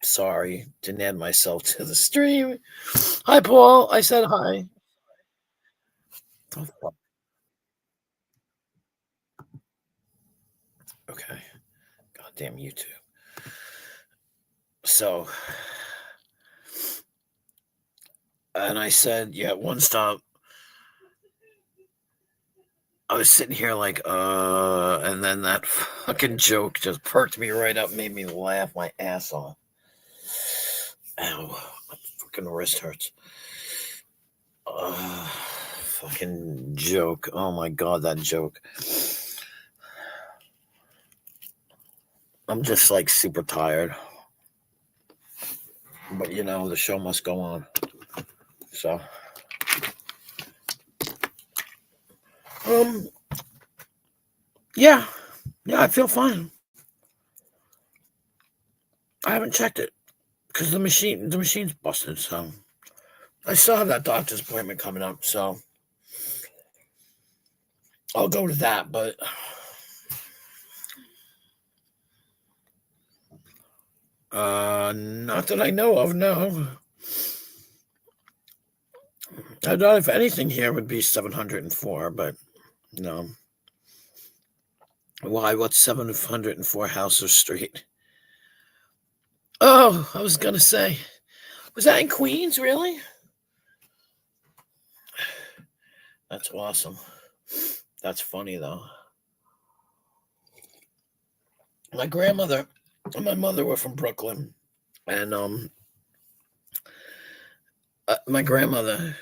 Sorry, didn't add myself to the stream. Hi, Paul. I said hi. Oh, fuck. Okay. Goddamn YouTube. So, and I said, yeah, one stop. I was sitting here like, and then that fucking joke just perked me right up, made me laugh my ass off. Ow, my fucking wrist hurts. Fucking joke. Oh my god, that joke. I'm just like super tired. But you know, the show must go on. So, um, yeah, yeah, I feel fine. I haven't checked it because the machine's busted. So I still have that doctor's appointment coming up. So I'll go to that. But not that I know of. No, I thought if anything here would be 704, but no. Why? What's 704 Hauser Street? Oh, I was gonna say, was that in Queens? Really? That's awesome. That's funny though. My grandmother and my mother were from Brooklyn, and my grandmother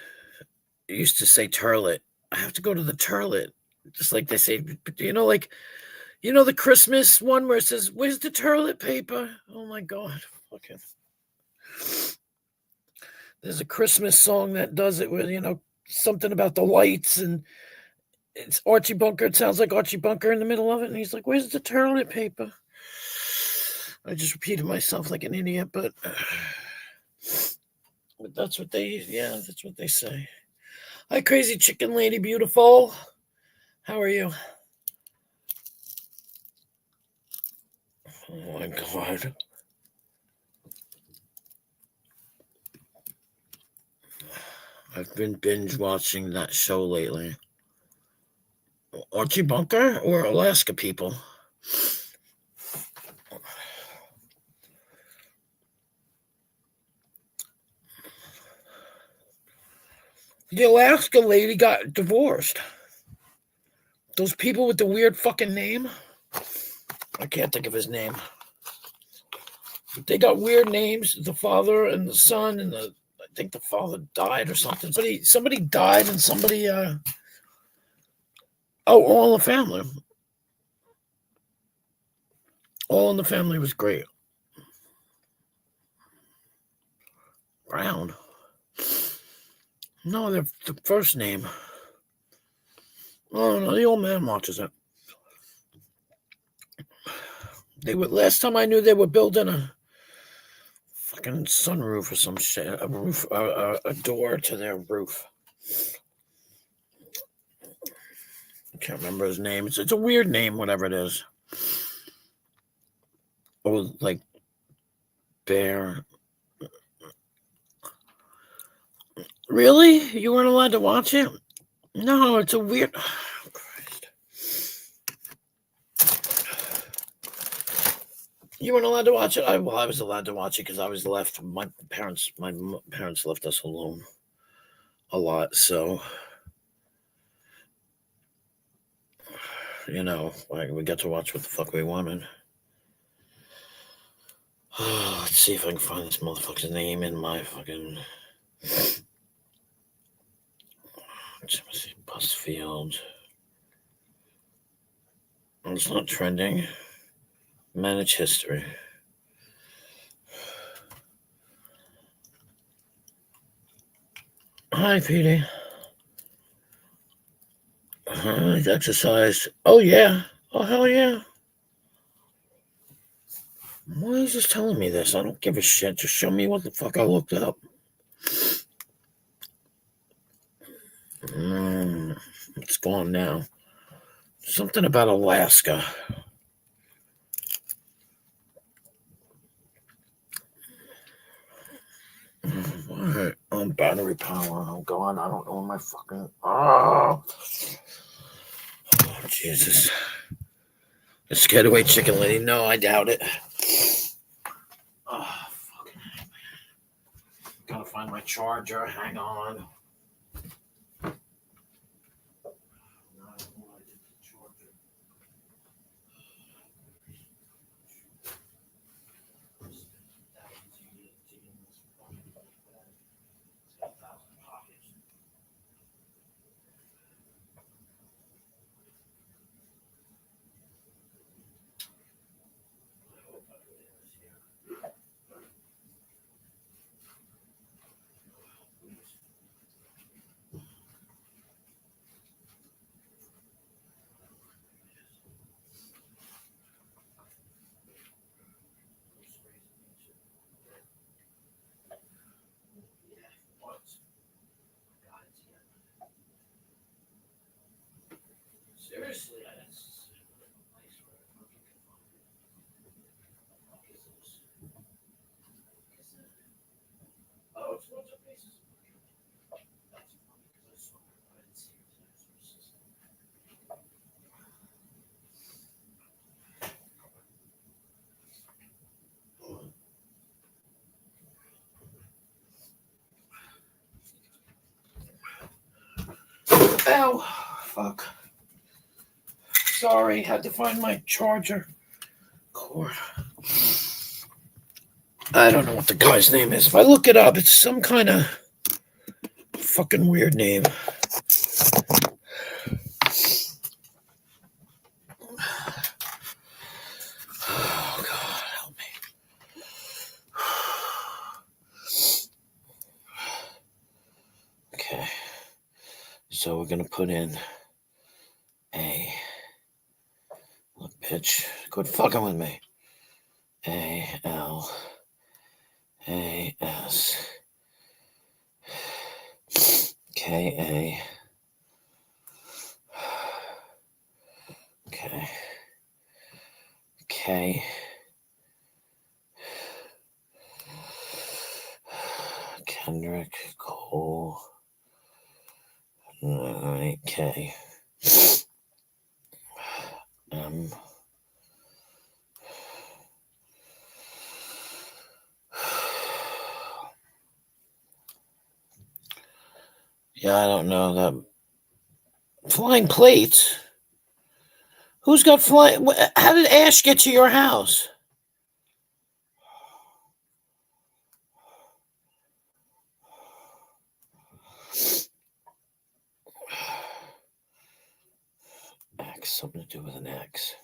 used to say turlet. I have to go to the turlet, just like they say. Like the Christmas one where it says, "Where's the toilet paper?" Oh my god, fucking. There's a Christmas song that does it with something about the lights, and it's Archie Bunker. It sounds like Archie Bunker in the middle of it, and he's like, "Where's the toilet paper?" I just repeated myself like an idiot, but that's what they say. Hi, crazy chicken lady, beautiful. How are you? Oh my god. I've been binge watching that show lately. Archie Bunker or Alaska People? The Alaska lady got divorced. Those people with the weird fucking name. I can't think of his name. They got weird names. The father and the son and I think the father died or something. Somebody died and somebody All in the Family. All in the Family was great. Brown. No, the first name. Oh no, the old man watches it. They were last time I knew they were building a fucking sunroof or some shit. A roof, a door to their roof. I can't remember his name. It's a weird name, whatever it is. Oh, like Bear. Really? You weren't allowed to watch it? No, it's a weird. Oh, Christ. You weren't allowed to watch it. I was allowed to watch it because I was left. My parents left us alone a lot. So, we got to watch what the fuck we wanted. Let's see if I can find this motherfucker's name in my fucking. Timothy Busfield. It's not trending. Manage history. Hi, Petey. He's exercised. Oh, yeah. Oh, hell yeah. Why is this telling me this? I don't give a shit. Just show me what the fuck I looked up. It's gone now. Something about Alaska. right. Battery power. Oh, God. I don't know my fucking. Oh, Jesus. The scared away chicken lady. No, I doubt it. Oh, fucking. Gotta find my charger. Hang on. Seriously, that's nice. Oh, it's lots of places. That's funny because I saw it. I didn't see it. Ow! Fuck. Sorry, had to find my charger cord. I don't know what the guy's name is. If I look it up, it's some kind of fucking weird name. Oh, God, help me. Okay. So we're going to put in a... Look, bitch. Quit fucking with me. A-L... A-S... K-A... Okay. K... Kendrick Cole... K... M... Yeah, I don't know that. Flying plates? Who's got flying? How did Ash get to your house? X, something to do with an X.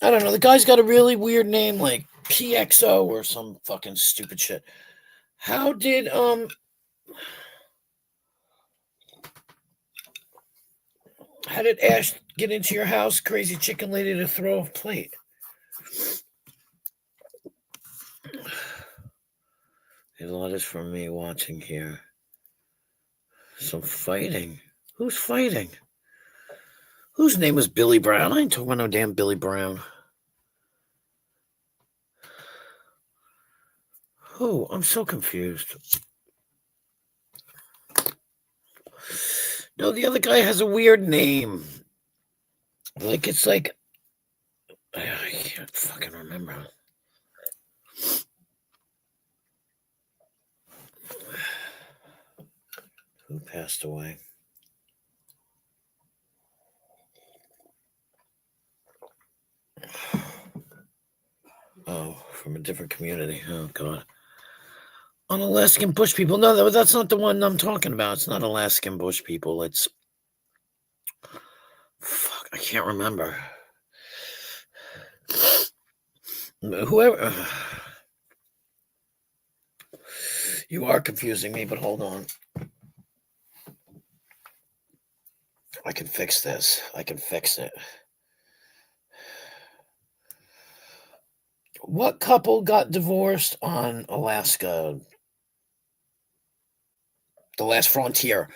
I don't know. The guy's got a really weird name like PXO or some fucking stupid shit. How did Ash get into your house, crazy chicken lady, to throw a plate? There's a letters from me watching here. Some fighting. Who's fighting? Whose name was Billy Brown? I ain't talking about no damn Billy Brown. Who? I'm so confused. No, the other guy has a weird name. Like, it's like... I can't fucking remember. Who passed away? Oh, from a different community. Oh, God. On Alaskan Bush people. No, that's not the one I'm talking about. It's not Alaskan Bush people. It's... Fuck, I can't remember. Whoever... You are confusing me, but hold on. I can fix this. I can fix it. What couple got divorced on Alaska? The Last Frontier.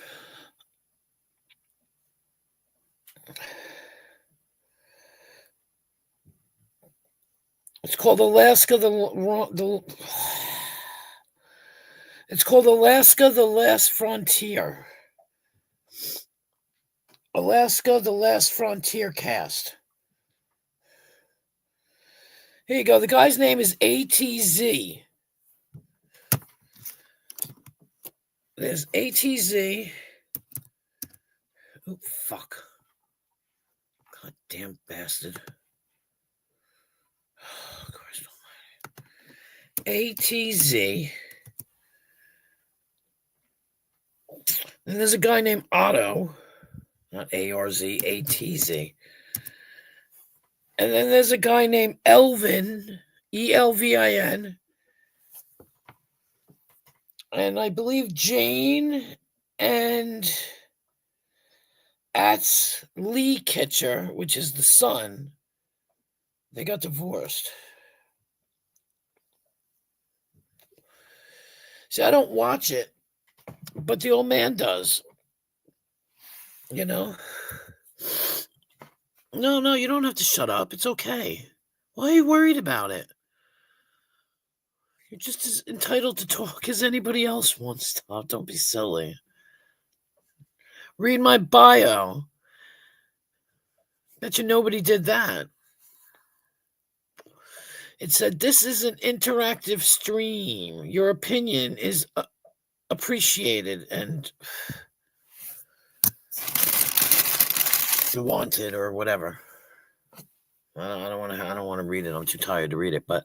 It's called Alaska It's called Alaska the Last Frontier. Alaska the Last Frontier cast. Here you go. The guy's name is ATZ. There's ATZ. Oh, fuck. God damn bastard. Oh, Christ almighty. ATZ. And there's a guy named Otto. Not ARZ, ATZ. And then there's a guy named Elvin, ELVIN. And I believe Jane and Ats Lee Kitcher, which is the son, they got divorced. See, I don't watch it, but the old man does. You know? No, you don't have to shut up. It's okay. Why are you worried about it? You're just as entitled to talk as anybody else wants to. Don't be silly. Read my bio. Bet you nobody did that. It said, this is an interactive stream. Your opinion is appreciated and wanted or whatever. I don't want to read it. I'm too tired to read it, but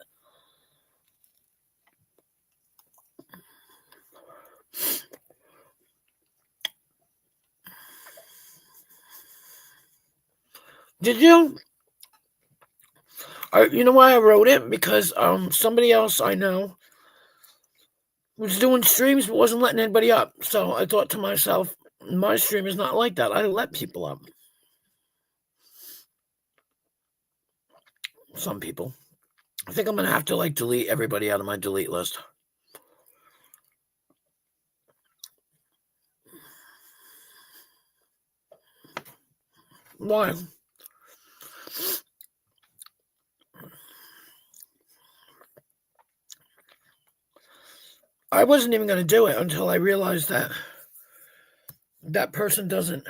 did you? You know why I wrote it? Because somebody else I know was doing streams but wasn't letting anybody up. So I thought to myself, my stream is not like that. I let people up. Some people. I think I'm going to have to delete everybody out of my delete list. Why? I wasn't even going to do it until I realized that that person doesn't,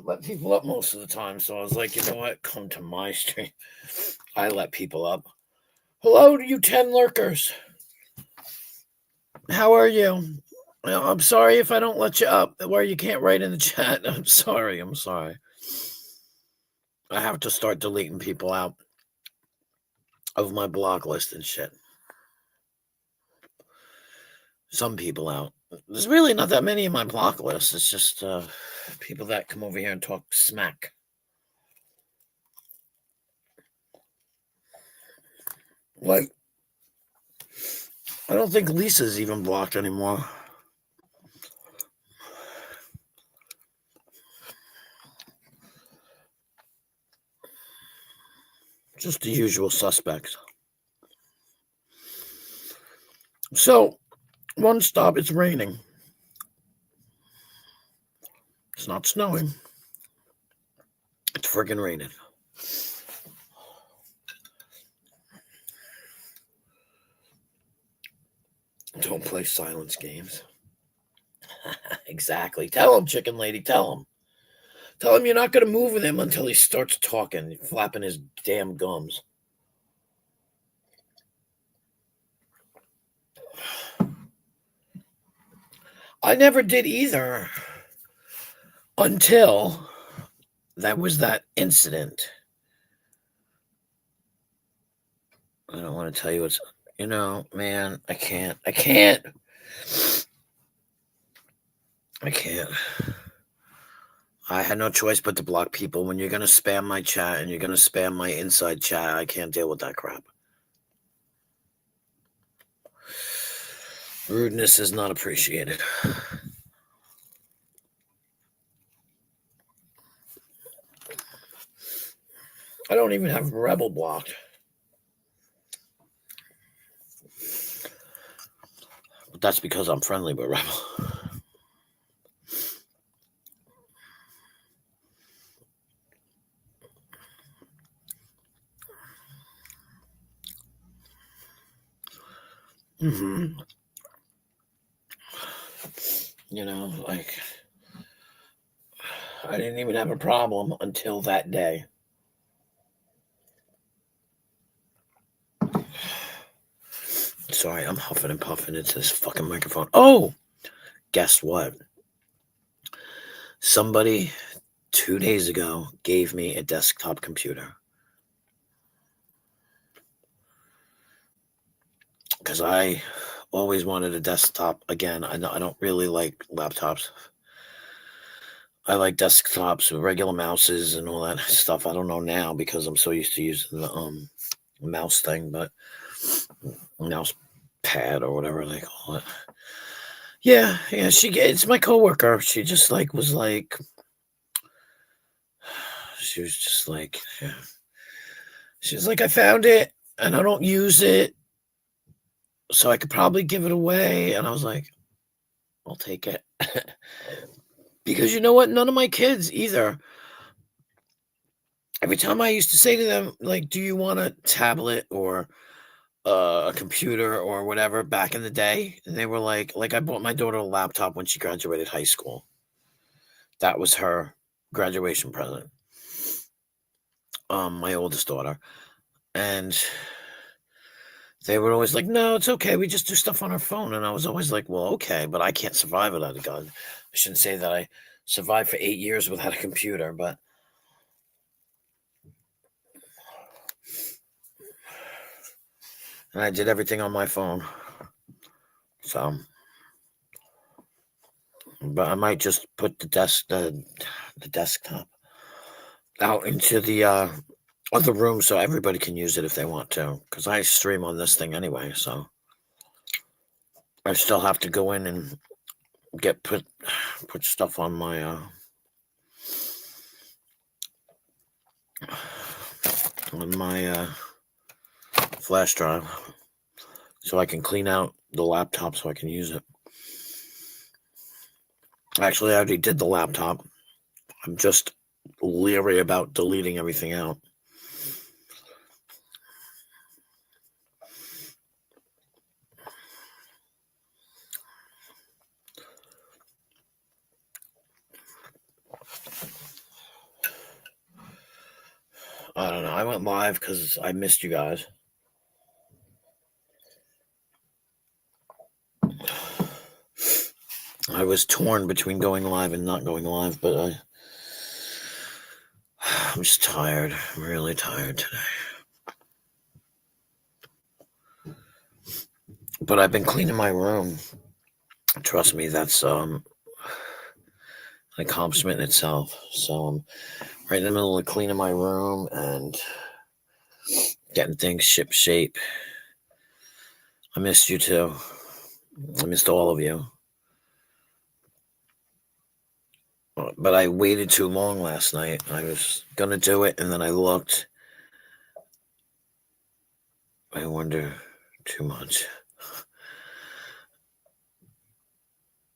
let people up most of the time. So I was like, you know what? Come to my stream. I let people up. Hello to you 10 lurkers. How are you? I'm sorry if I don't let you up where you can't write in the chat. I'm sorry. I have to start deleting people out of my block list and shit. Some people out. There's really not that many in my block list. It's just people that come over here and talk smack. Like, I don't think Lisa's even blocked anymore. Just the usual suspects. So, one stop, it's raining. It's not snowing. It's friggin' raining. Don't play silence games. Exactly. Tell him, chicken lady. Tell him. Tell him you're not going to move with him until he starts talking, flapping his damn gums. I never did either until that was that incident. I don't want to tell you what's, man, I can't. I had no choice but to block people. When you're going to spam my chat and you're going to spam my inside chat, I can't deal with that crap. Rudeness is not appreciated. I don't even have Rebel blocked. But that's because I'm friendly with Rebel. Mm-hmm. You know, like I didn't even have a problem until that day. Sorry, I'm huffing and puffing into this fucking microphone. Oh, guess what? Somebody 2 days ago gave me a desktop computer. Because I always wanted a desktop. Again, I don't really like laptops. I like desktops with regular mouses and all that stuff. I don't know now because I'm so used to using the mouse thing, but mouse pad or whatever they call it. Yeah, it's my coworker. She just was like, she was just like, yeah. She was like, I found it and I don't use it, so I could probably give it away. And I was like, I'll take it. Because you know what? None of my kids either. Every time I used to say to them, like, do you want a tablet or a computer or whatever back in the day? And they were like, I bought my daughter a laptop when she graduated high school. That was her graduation present. My oldest daughter. And they were always like, no, it's okay. We just do stuff on our phone. And I was always like, well, okay, but I can't survive without a gun. I shouldn't say that I survived for 8 years without a computer, but and I did everything on my phone. So, but I might just put the desktop out into the other room so everybody can use it if they want to. Because I stream on this thing anyway, so I still have to go in and put stuff on my flash drive so I can clean out the laptop so I can use it. Actually, I already did the laptop. I'm just leery about deleting everything out. I don't know. I went live because I missed you guys. I was torn between going live and not going live, but I'm just tired. I'm really tired today. But I've been cleaning my room. Trust me, that's an accomplishment in itself. So I'm right in the middle of cleaning my room and getting things ship shape. I missed you too. I missed all of you. But I waited too long last night. I was going to do it, and then I looked. I wonder too much.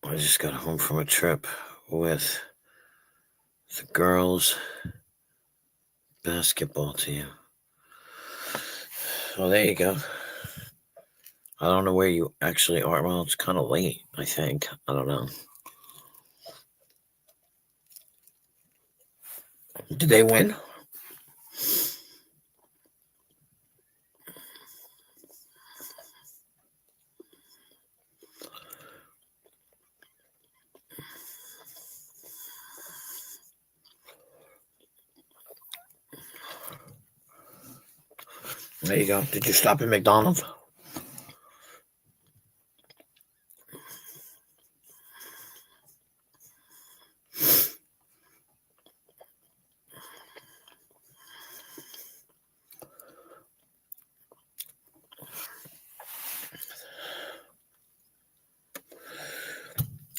I just got home from a trip with the girls' basketball team. So there you go. I don't know where you actually are. Well, it's kind of late, I think. I don't know. Did they win? There you go. Did you stop at McDonald's?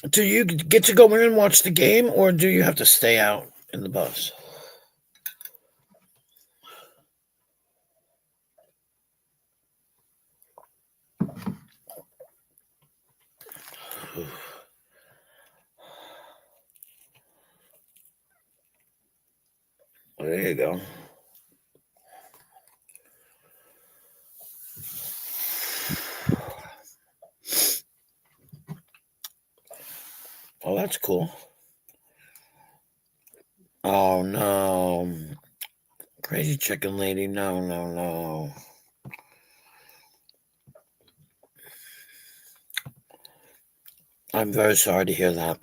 Do you get to go in and watch the game, or do you have to stay out in the bus? There you go. that's cool. Oh no. Crazy chicken lady. No, no, no. I'm very sorry to hear that.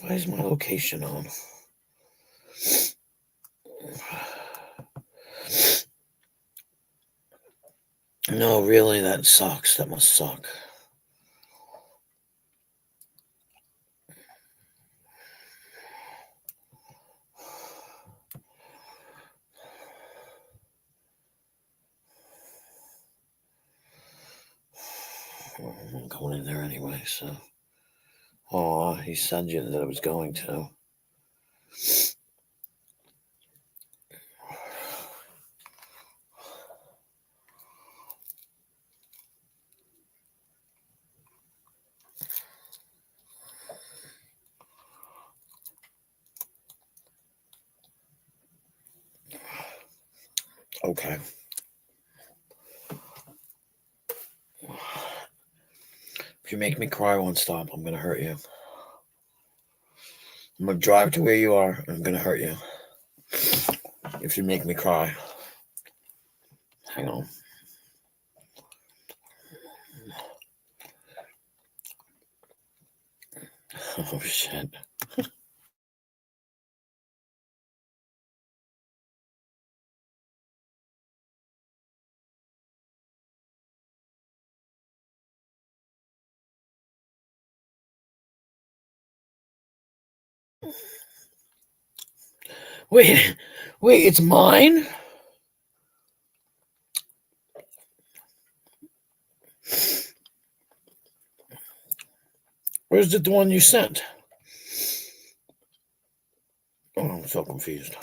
Why is my location on? No, really, that sucks. That must suck. I'm going in there anyway, so. Oh, he said you that I was going to. Okay. If you make me cry one stop, I'm gonna hurt you. I'm gonna drive to where you are, and I'm gonna hurt you. If you make me cry. Hang on. Oh shit. Wait, it's mine? Or is it the one you sent? Oh, I'm so confused.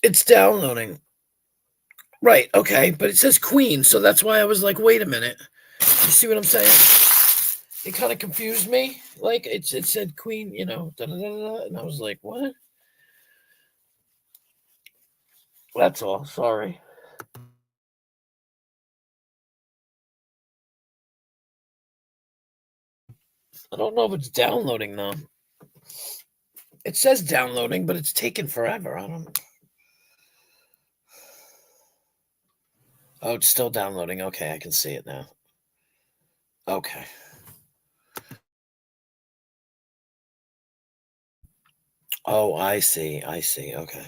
It's downloading. Right, okay, but it says Queen, so that's why I was like, wait a minute. You see what I'm saying? It kind of confused me. Like it said Queen, you know, da, da, da, da, and I was like, what? That's all. Sorry. I don't know if it's downloading though. It says downloading, but it's taken forever. I don't. Oh, it's still downloading. Okay, I can see it now. Okay. Oh, I see. I see. Okay.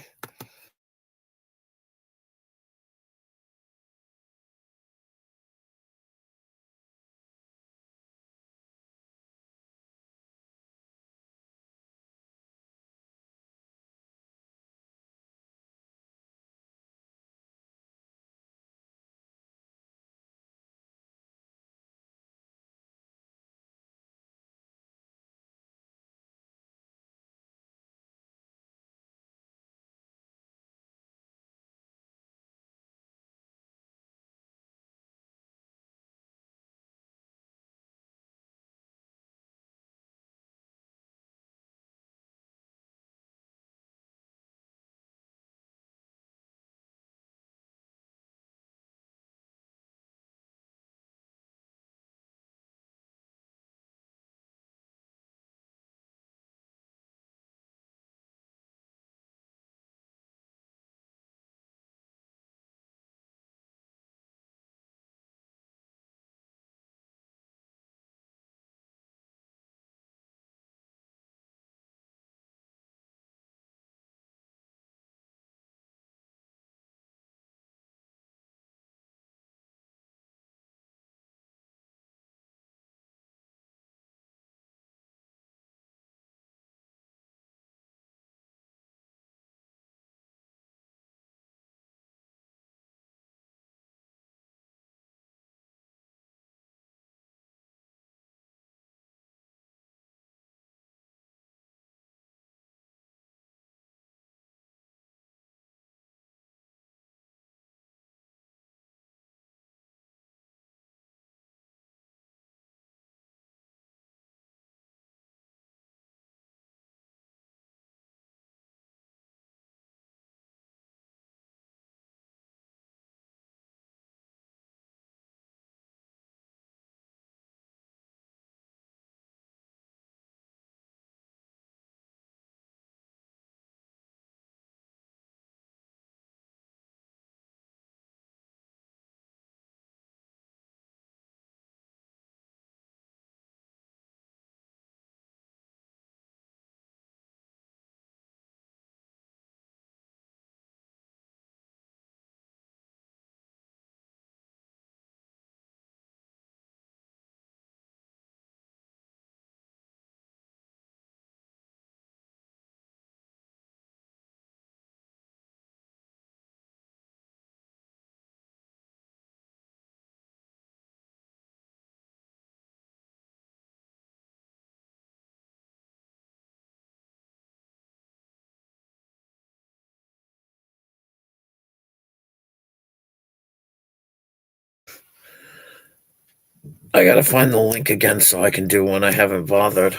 I gotta find the link again so I can do one. I haven't bothered.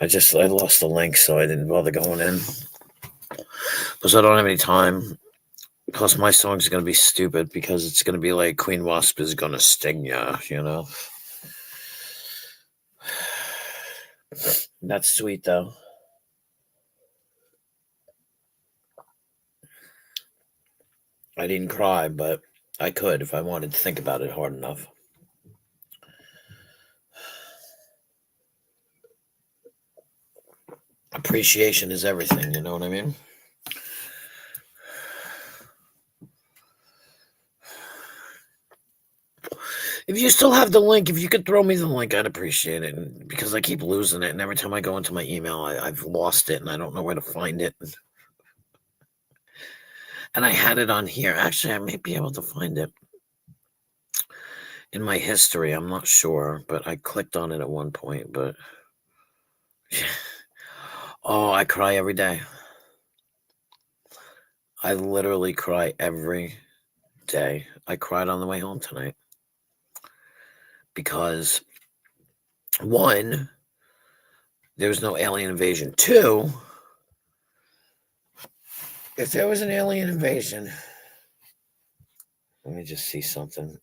I lost the link, so I didn't bother going in. Because I don't have any time. Plus, my song's gonna be stupid because it's gonna be like Queen Wasp is gonna sting ya, you know? That's sweet, though. I didn't cry, but I could if I wanted to think about it hard enough. Appreciation is everything, you know what I mean? If you still have the link, if you could throw me the link, I'd appreciate it. Because I keep losing it, and every time I go into my email, I've lost it, and I don't know where to find it. And I had it on here. Actually, I may be able to find it in my history. I'm not sure, but I clicked on it at one point. But oh, I cry every day. I literally cry every day. I cried on the way home tonight because, one, there was no alien invasion. Two, if there was an alien invasion, let me just see something.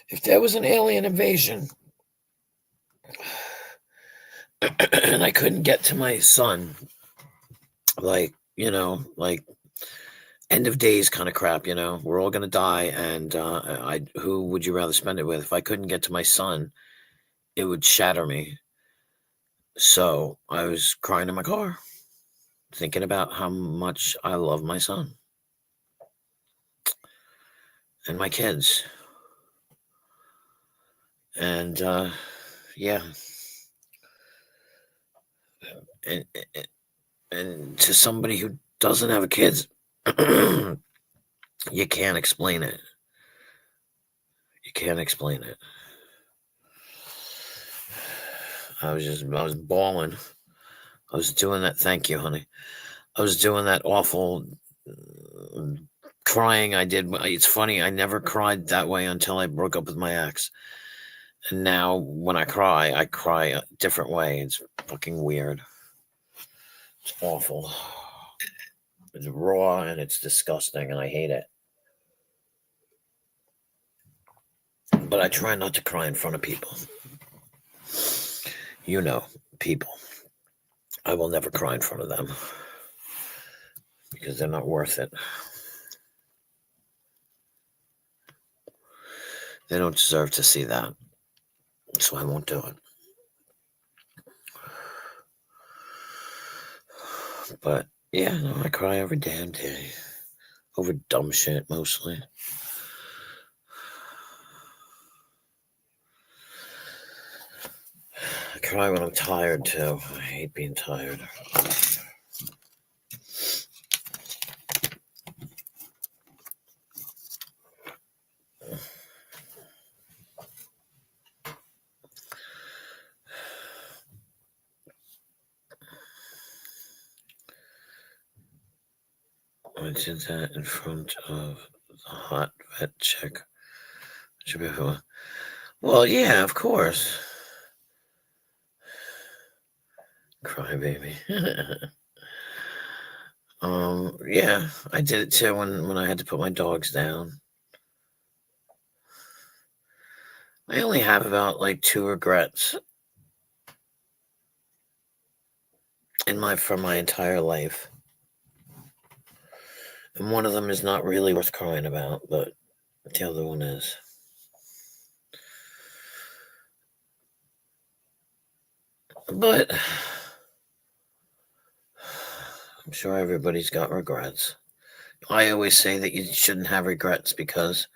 If there was an alien invasion and I couldn't get to my son, like, you know, like end of days kind of crap, you know, we're all going to die. And who would you rather spend it with? If I couldn't get to my son, it would shatter me. So I was crying in my car, thinking about how much I love my son and my kids. And yeah. And to somebody who doesn't have a kids, you can't explain it. You can't explain it. I was bawling. I was doing that. Thank you, honey. I was doing that awful crying I did. It's funny. I never cried that way until I broke up with my ex. And now when I cry a different way. It's fucking weird. It's awful. It's raw and it's disgusting and I hate it. But I try not to cry in front of people. You know, people. I will never cry in front of them because they're not worth it. They don't deserve to see that. So I won't do it. But yeah, no, I cry every damn day. Over dumb shit, mostly. I cry when I'm tired, too. I hate being tired. I did that in front of the hot vet chick. Should be fun. Well, yeah, of course. Crybaby. Yeah, I did it too when I had to put my dogs down. I only have about like 2 regrets from my entire life. And one of them is not really worth crying about, but the other one is. But I'm sure everybody's got regrets. I always say that you shouldn't have regrets because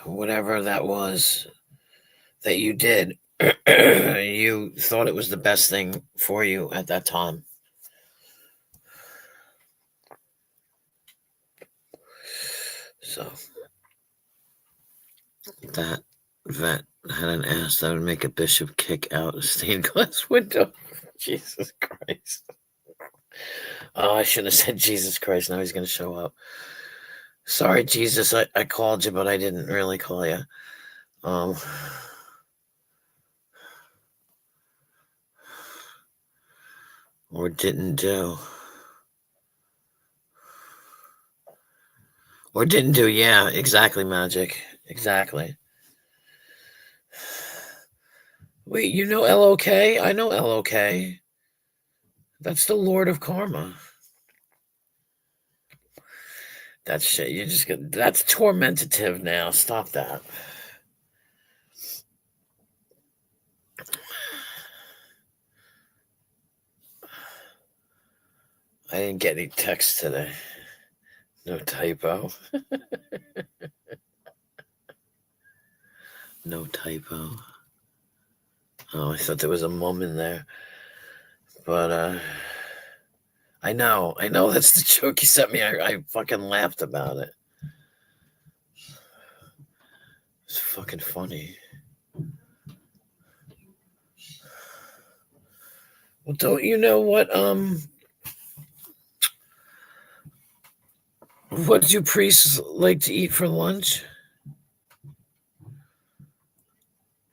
whatever that was that you did, you thought it was the best thing for you at that time. So that vet had an ass that would make a bishop kick out a stained glass window. Jesus Christ. Oh, I should have said Jesus Christ. Now he's going to show up. Sorry, Jesus. I called you, but I didn't really call you. Or didn't do. Or didn't do. Yeah, exactly, Magic. Exactly. Wait, you know LOK? I know LOK. That's the Lord of Karma. That shit, you just get, that's tormentative now. Stop that. I didn't get any text today. No typo. No typo. Oh, I thought there was a mum in there. But, I know that's the joke you sent me. I fucking laughed about it. It's fucking funny. Well, don't you know what do priests like to eat for lunch?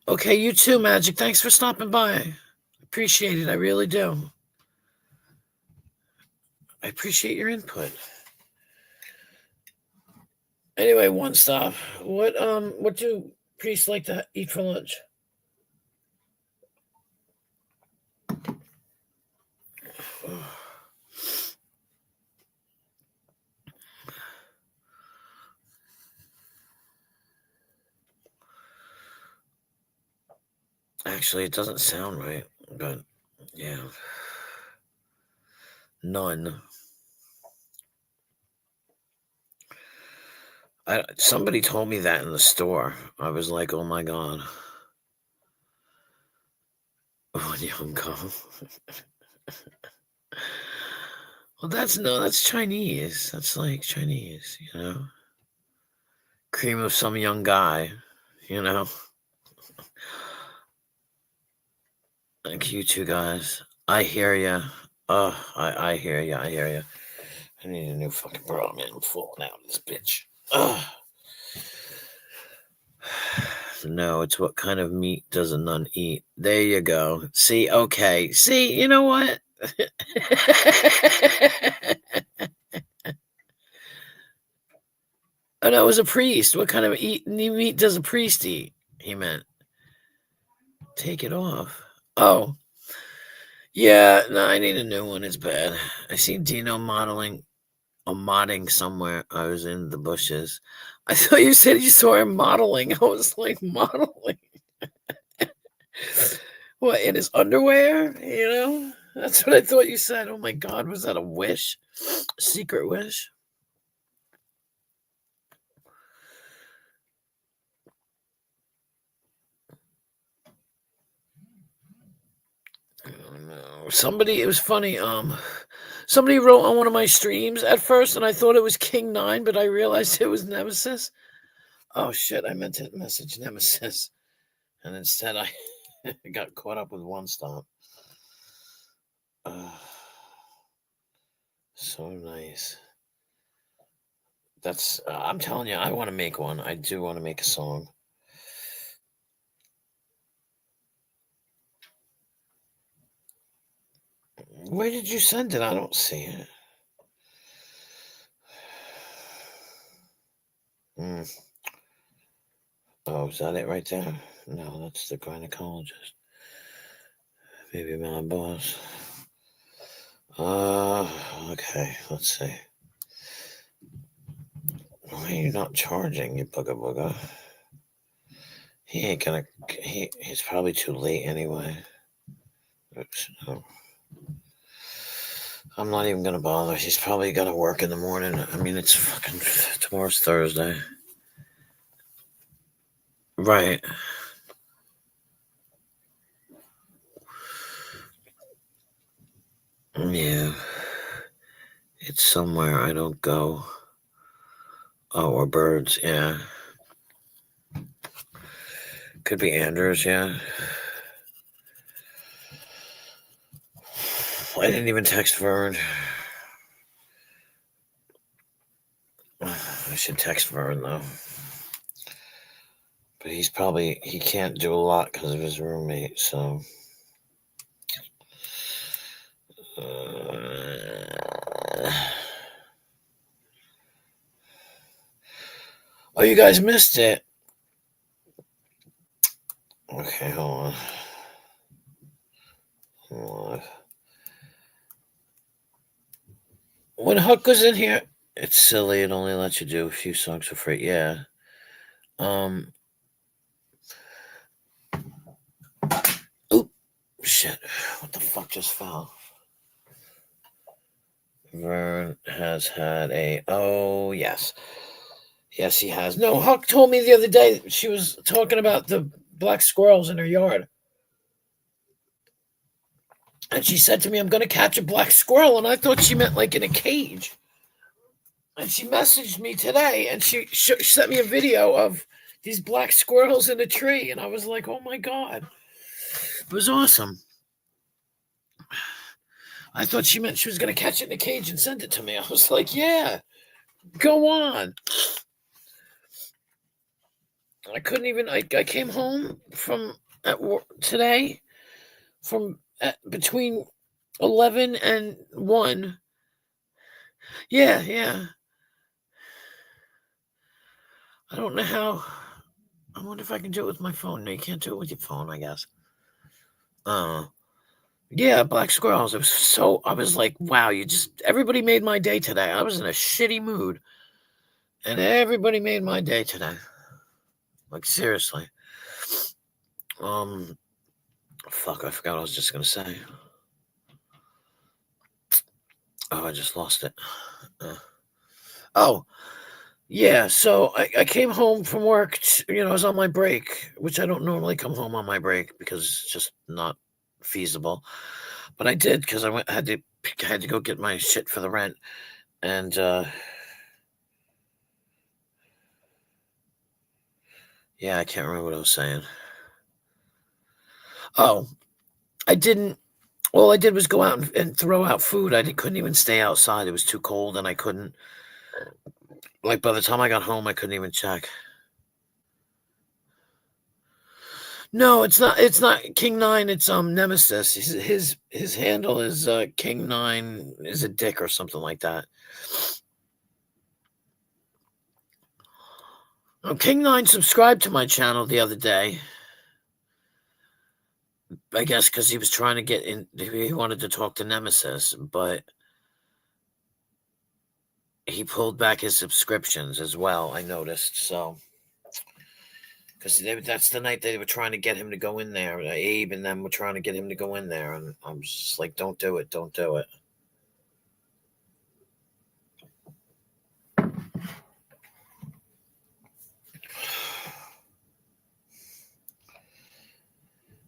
Okay, you too, Magic. Thanks for stopping by. Appreciate it. I really do. I appreciate your input. Anyway, one stop. What do priests like to eat for lunch? Actually, it doesn't sound right, but yeah. None. Somebody told me that in the store. I was like, oh my God. One young girl. Well, that's Chinese. That's like Chinese, you know? Cream of some young guy, you know? Like you two guys. I hear ya. I hear ya. I hear ya. I need a new fucking bra, man. I'm falling out of this bitch. Ugh. No, it's what kind of meat does a nun eat? There you go. See, okay. See, you know what? Oh, no, it was a priest. What kind of meat does a priest eat? He meant. Take it off. Oh. Yeah, no, I need a new one. It's bad. I seen Dino modding somewhere. I was in the bushes. I thought you said you saw him modeling. I was like, modeling? What, in his underwear? You know? That's what I thought you said. Oh my God, was that a wish? A secret wish? I don't know. Somebody, it was funny. Somebody wrote on one of my streams at first, and I thought it was King 9, but I realized it was Nemesis. Oh shit, I meant to message Nemesis. And instead I got caught up with One Stop. So nice. That's, I'm telling you, I want to make one. I do want to make a song. Where did you send it? I don't see it. Oh, is that it right there? No, that's the gynecologist. Maybe my boss. Okay, let's see. Why are you not charging, you bugga bugga? He ain't gonna, he's probably too late anyway. Oops, no. I'm not even gonna bother. He's probably gotta work in the morning. I mean, it's fucking, tomorrow's Thursday. Right. Yeah. It's somewhere I don't go. Oh, or birds, yeah. Could be Anders, yeah. I didn't even text Vern. I should text Vern, though. But he can't do a lot because of his roommate, so. Oh, you guys missed it. Okay, hold on. When Huck goes in here, it's silly. It only lets you do a few songs for free. Yeah. Oop. Shit. What the fuck just fell? Vern has had a. Oh, yes. Yes, he has. No, Huck told me the other day she was talking about the black squirrels in her yard. And she said to me, I'm going to catch a black squirrel. And I thought she meant like in a cage. And she messaged me today and she sent me a video of these black squirrels in a tree. And I was like, oh my God. It was awesome. I thought she meant she was going to catch it in a cage and send it to me. I was like, yeah, go on. I couldn't even, I came home from at work today from between 11 and 1. Yeah. I don't know how. I wonder if I can do it with my phone. No, you can't do it with your phone, I guess. Yeah, black squirrels. I was like, wow, everybody made my day today. I was in a shitty mood. And everybody made my day today. Like, seriously. Fuck, I forgot what I was just going to say. Oh, I just lost it. Yeah, so I came home from work, I was on my break, which I don't normally come home on my break because it's just not feasible. But I did because I had to go get my shit for the rent. And yeah, I can't remember what I was saying. Oh, all I did was go out and throw out food. I couldn't even stay outside. It was too cold and I couldn't, like, by the time I got home, I couldn't even check. No, it's not King 9, it's Nemesis. His handle is King 9 is a dick or something like that. King 9 subscribed to my channel the other day. I guess because he was trying to get in, he wanted to talk to Nemesis, but he pulled back his subscriptions as well, I noticed. So, because that's the night they were trying to get him to go in there. Abe and them were trying to get him to go in there, and I'm just like, don't do it.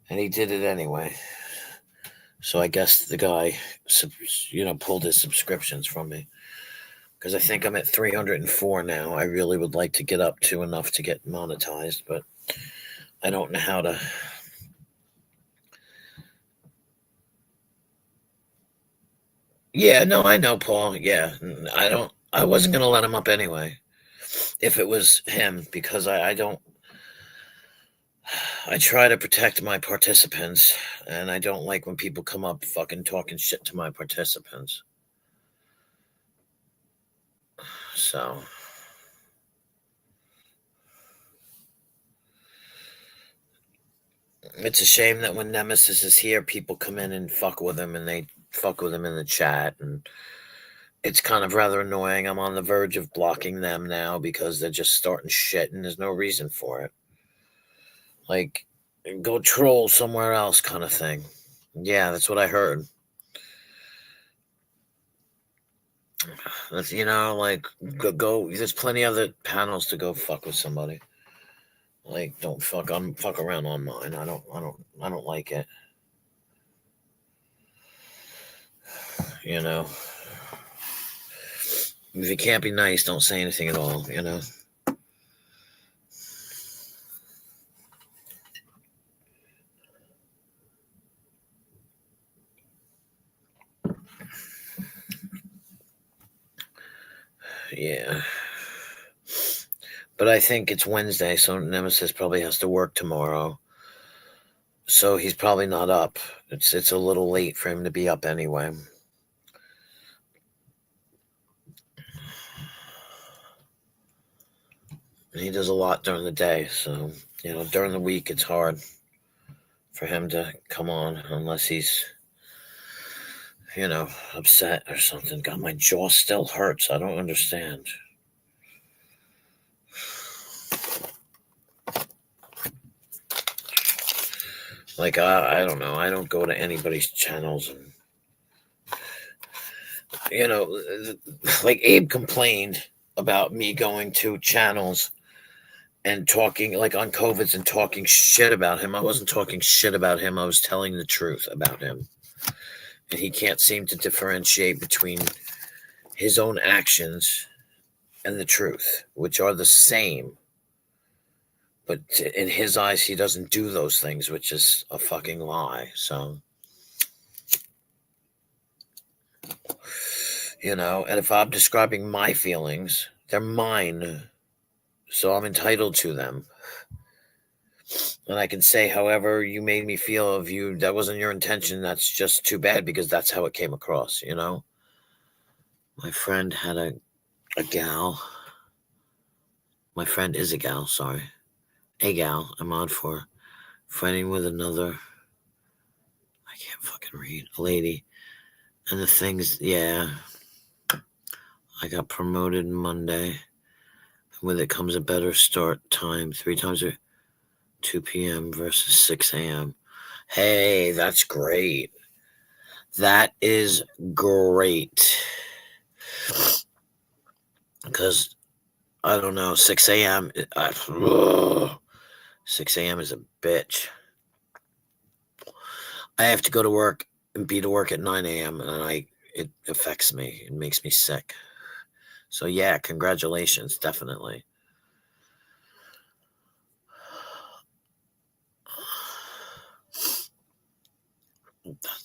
And he did it anyway. So I guess the guy, pulled his subscriptions from me. Because I think I'm at 304 now. I really would like to get up to enough to get monetized, but I don't know how to. Yeah, no, I know, Paul. Yeah, I wasn't going to let him up anyway if it was him because I don't. I try to protect my participants, and I don't like when people come up fucking talking shit to my participants. So. It's a shame that when Nemesis is here, people come in and fuck with him, and they fuck with him in the chat, and it's kind of rather annoying. I'm on the verge of blocking them now because they're just starting shit, and there's no reason for it. Like, go troll somewhere else kind of thing. Yeah, that's what I heard. That's, like, go. There's plenty of other panels to go fuck with somebody. Like, don't fuck around on mine. I don't like it. If you can't be nice, don't say anything at all, Yeah. But I think it's Wednesday, so Nemesis probably has to work tomorrow. So he's probably not up. It's a little late for him to be up anyway. And he does a lot during the day, so during the week it's hard for him to come on unless he's upset or something. God, my jaw still hurts. I don't understand. Like, I don't know. I don't go to anybody's channels and, like Abe complained about me going to channels and talking, like on COVIDs and talking shit about him. I wasn't talking shit about him. I was telling the truth about him. And he can't seem to differentiate between his own actions and the truth, which are the same. But in his eyes, he doesn't do those things, which is a fucking lie. So, and if I'm describing my feelings, they're mine. So I'm entitled to them. And I can say, however you made me feel of you, that wasn't your intention. That's just too bad because that's how it came across, My friend had a gal. My friend is a gal, sorry. A gal, I'm on for fighting with another. I can't fucking read. A lady. And the things, yeah. I got promoted Monday. With it comes a better start time. 3 times 2 p.m. versus 6 a.m. Hey, that's great. That is great. Because, I don't know, 6 a.m. 6 a.m. is a bitch. I have to go to work and be to work at 9 a.m. and it affects me. It makes me sick. So yeah, congratulations, definitely.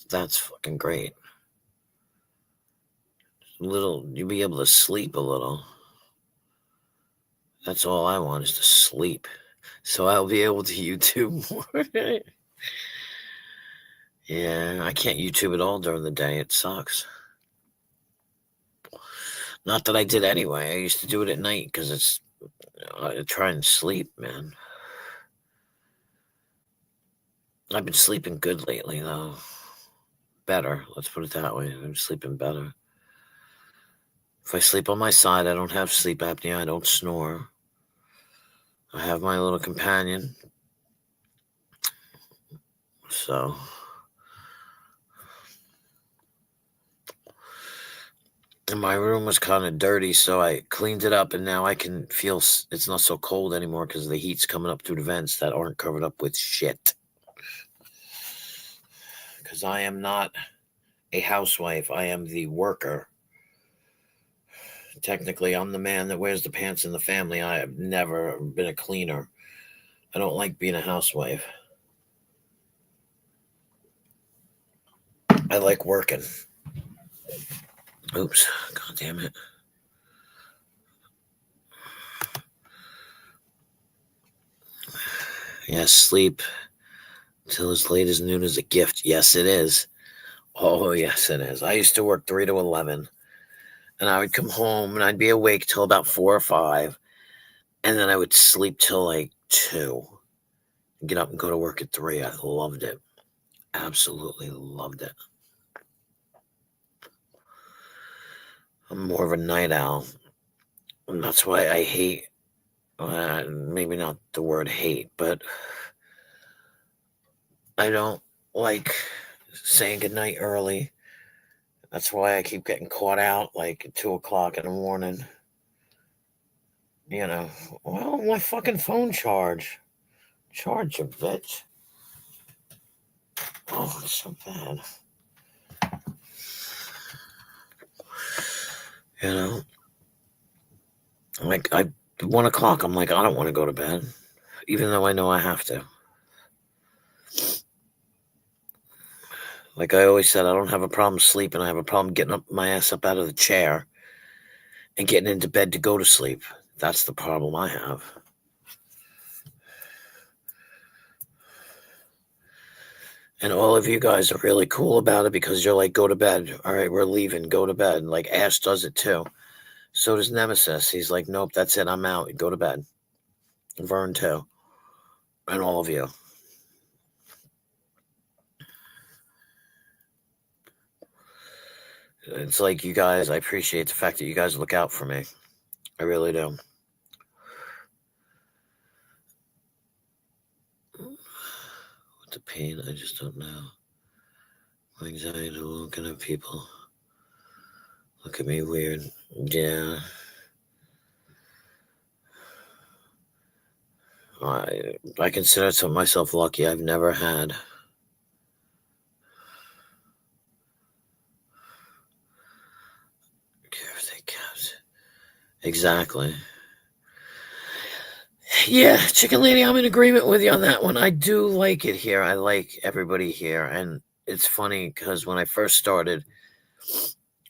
That's fucking great. You'll be able to sleep a little. That's all I want is to sleep. So I'll be able to YouTube more. Yeah, I can't YouTube at all during the day. It sucks. Not that I did anyway. I used to do it at night because I try and sleep, man. I've been sleeping good lately, though. Better. Let's put it that way. I'm sleeping better. If I sleep on my side, I don't have sleep apnea. I don't snore. I have my little companion. So. And my room was kind of dirty, so I cleaned it up, and now I can feel it's not so cold anymore because the heat's coming up through the vents that aren't covered up with shit. Because I am not a housewife. I am the worker. Technically, I'm the man that wears the pants in the family. I have never been a cleaner. I don't like being a housewife. I like working. Oops. God damn it. Yes, sleep till as late as noon is a gift. Yes, it is. Oh, yes, it is. I used to work 3 to 11. And I would come home and I'd be awake till about 4 or 5. And then I would sleep till like 2. And get up and go to work at 3. I loved it. Absolutely loved it. I'm more of a night owl. And that's why I hate, maybe not the word hate, but I don't like saying goodnight early. That's why I keep getting caught out like at 2 o'clock in the morning. Well, my fucking phone charge. Charge you, bitch. Oh, it's so bad. Like 1 o'clock, I'm like, I don't want to go to bed, even though I know I have to. Like I always said, I don't have a problem sleeping. I have a problem getting my ass up out of the chair and getting into bed to go to sleep. That's the problem I have. And all of you guys are really cool about it because you're like, go to bed. All right, we're leaving. Go to bed. Like Ash does it too. So does Nemesis. He's like, nope, that's it. I'm out. Go to bed. Vern too. And all of you. It's like you guys, I appreciate the fact that you guys look out for me. I really do. With the pain, I just don't know. My anxiety looking at people. Look at me weird. Yeah. I consider myself lucky. I've never had. Exactly. Yeah, Chicken Lady, I'm in agreement with you on that one. I do like it here. I like everybody here. And it's funny because when I first started,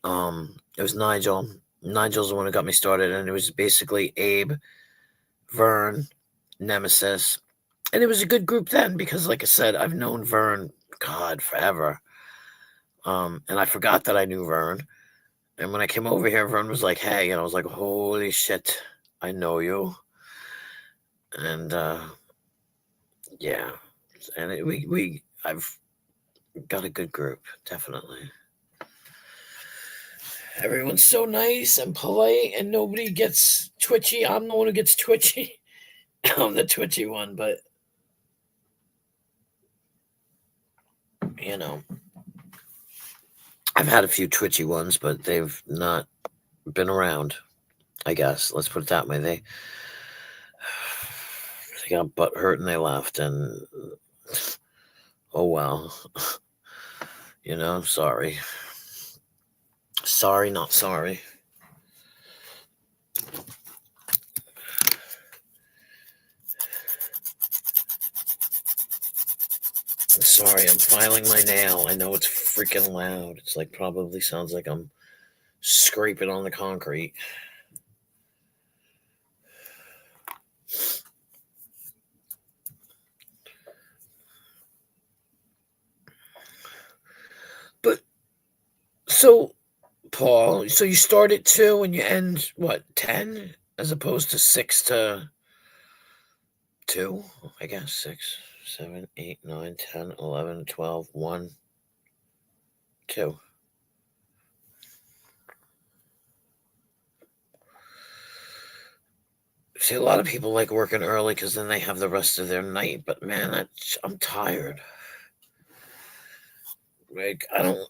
it was Nigel. Nigel's the one who got me started, and it was basically Abe, Vern, Nemesis. And it was a good group then because, like I said, I've known Vern, God, forever. And I forgot that I knew Vern. And when I came over here, Vern was like, hey, and I was like, holy shit, I know you. And yeah, and I've got a good group, definitely. Everyone's so nice and polite, and nobody gets twitchy. I'm the one who gets twitchy. I'm the twitchy one, but you know, I've had a few twitchy ones, but they've not been around. I guess let's put it that way. They got butt hurt and they left, and oh well. You know, sorry. Sorry, not sorry. Sorry, I'm filing my nail. I know it's freaking loud. It's like probably sounds like I'm scraping on the concrete. But so, Paul, so you start at 2 and you end what, 10 as opposed to 6 to 2? I guess 6, 7, 8, 9, 10, 11, 12, 1, 2. See, a lot of people like working early because then they have the rest of their night. But man, I'm tired. Like I don't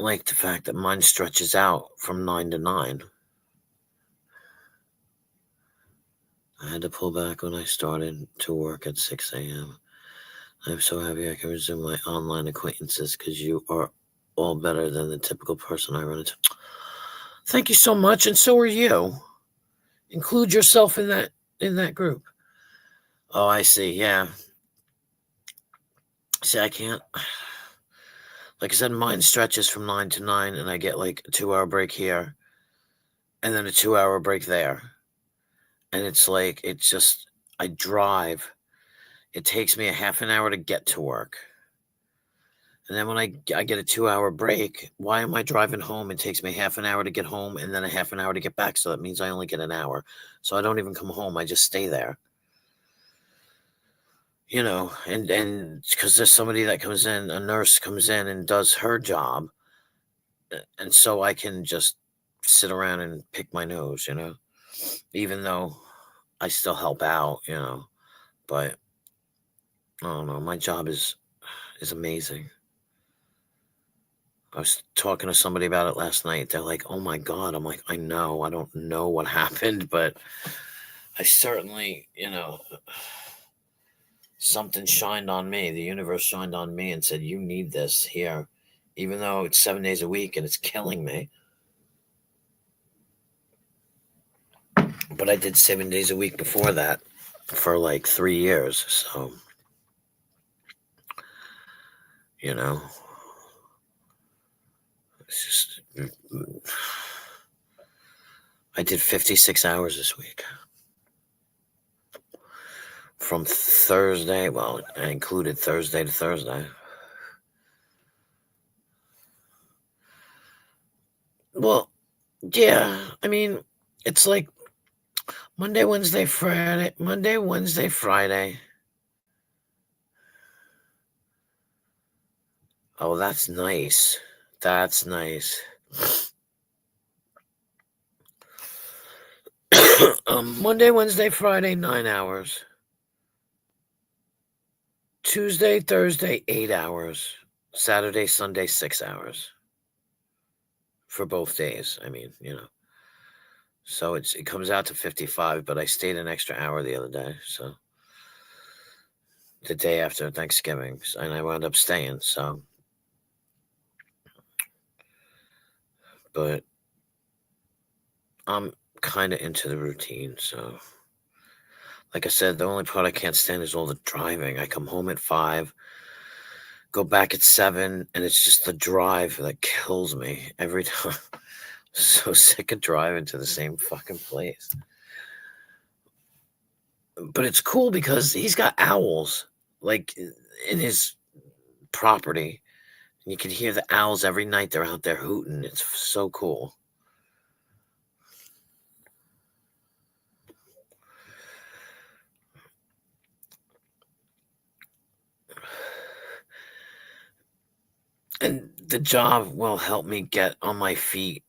like the fact that mine stretches out from 9 to 9. I had to pull back when I started to work at 6 a.m. I'm so happy I can resume my online acquaintances because you are all better than the typical person I run into. Thank you so much, and so are you. Include yourself in that group. Oh, I see. Yeah. See, I can't. Like I said, mine stretches from 9 to 9, and I get like a 2-hour break here, and then a 2-hour break there. And it's like, it's just, I drive. It takes me a half an hour to get to work. And then when I get a 2-hour break, why am I driving home? It takes me half an hour to get home and then a half an hour to get back. So that means I only get an hour. So I don't even come home. I just stay there. You know, and because there's somebody that comes in, a nurse comes in and does her job. And so I can just sit around and pick my nose, you know, even though I still help out, you know, but I don't know. My job is amazing. I was talking to somebody about it last night. They're like, oh my God. I'm like, I know. I don't know what happened, but I certainly, you know, something shined on me. The universe shined on me and said, you need this here, even though it's 7 days a week and it's killing me. But I did 7 days a week before that for like 3 years. So, you know, it's just, I did 56 hours this week. From Thursday, well, I included Thursday to Thursday. Well, yeah, I mean, it's like Monday, Wednesday, Friday. Oh, that's nice. That's nice. Monday, Wednesday, Friday, 9 hours. Tuesday, Thursday, 8 hours. Saturday, Sunday, 6 hours. For both days, I mean, So it comes out to 55, but I stayed an extra hour the other day, so the day after Thanksgiving, and I wound up staying, so. But I'm kind of into the routine, so. Like I said, the only part I can't stand is all the driving. I come home at 5, go back at 7, and it's just the drive that kills me every time. So sick of driving to the same fucking place. But it's cool because he's got owls, like, in his property. You can hear the owls every night. They're out there hooting. It's so cool. And the job will help me get on my feet.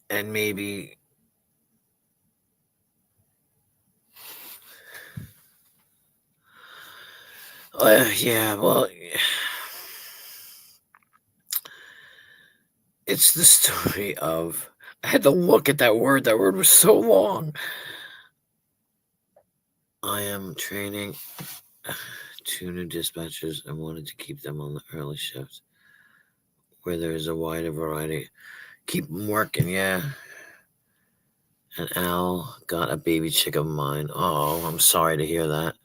And maybe yeah, well, it's the story of, I had to look at that word. That word was so long. I am training 2 new dispatchers and wanted to keep them on the early shift where there is a wider variety. Keep them working, yeah. An owl got a baby chick of mine. Oh, I'm sorry to hear that.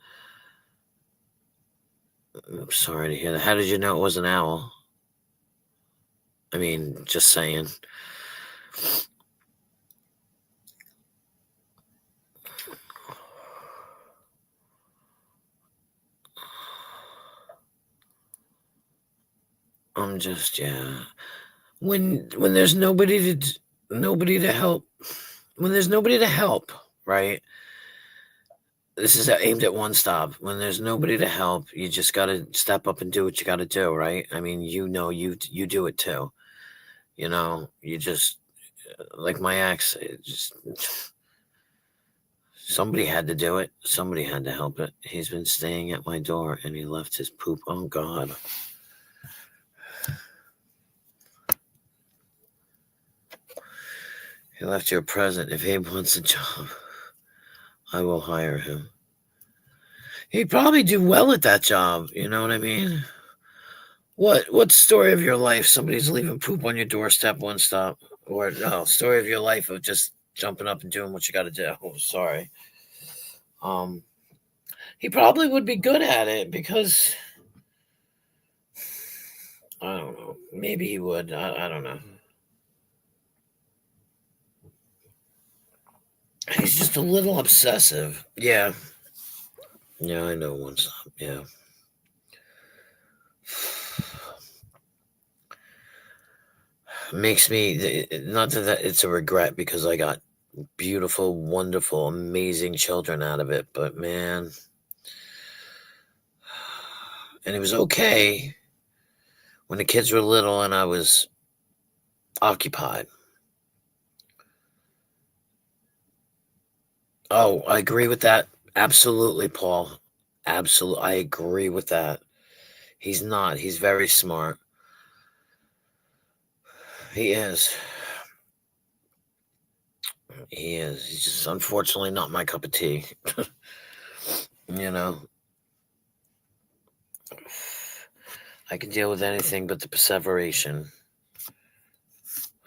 I'm sorry to hear that. How did you know it was an owl? I mean, just saying. I'm just, yeah. When there's nobody to help, when there's nobody to help, right? This is aimed at one stop. When there's nobody to help, you just got to step up and do what you got to do, right? I mean, you do it too. You just, like my ex, somebody had to do it. Somebody had to help it. He's been staying at my door and he left his poop. Oh, God. He left you a present. If Abe wants a job, I will hire him. He'd probably do well at that job. You know what I mean? What story of your life? Somebody's leaving poop on your doorstep one stop. Or no, story of your life of just jumping up and doing what you got to do. Oh, sorry. He probably would be good at it because I don't know. Maybe he would. I don't know. He's just a little obsessive. Yeah. Yeah, I know one stop. Yeah. Makes me, not that it's a regret because I got beautiful, wonderful, amazing children out of it, but man, and it was okay when the kids were little and I was occupied. Oh, I agree with that. Absolutely, Paul. Absolutely. I agree with that. He's not. He's very smart. He is. He is. He's just unfortunately not my cup of tea. You know, I can deal with anything but the perseveration.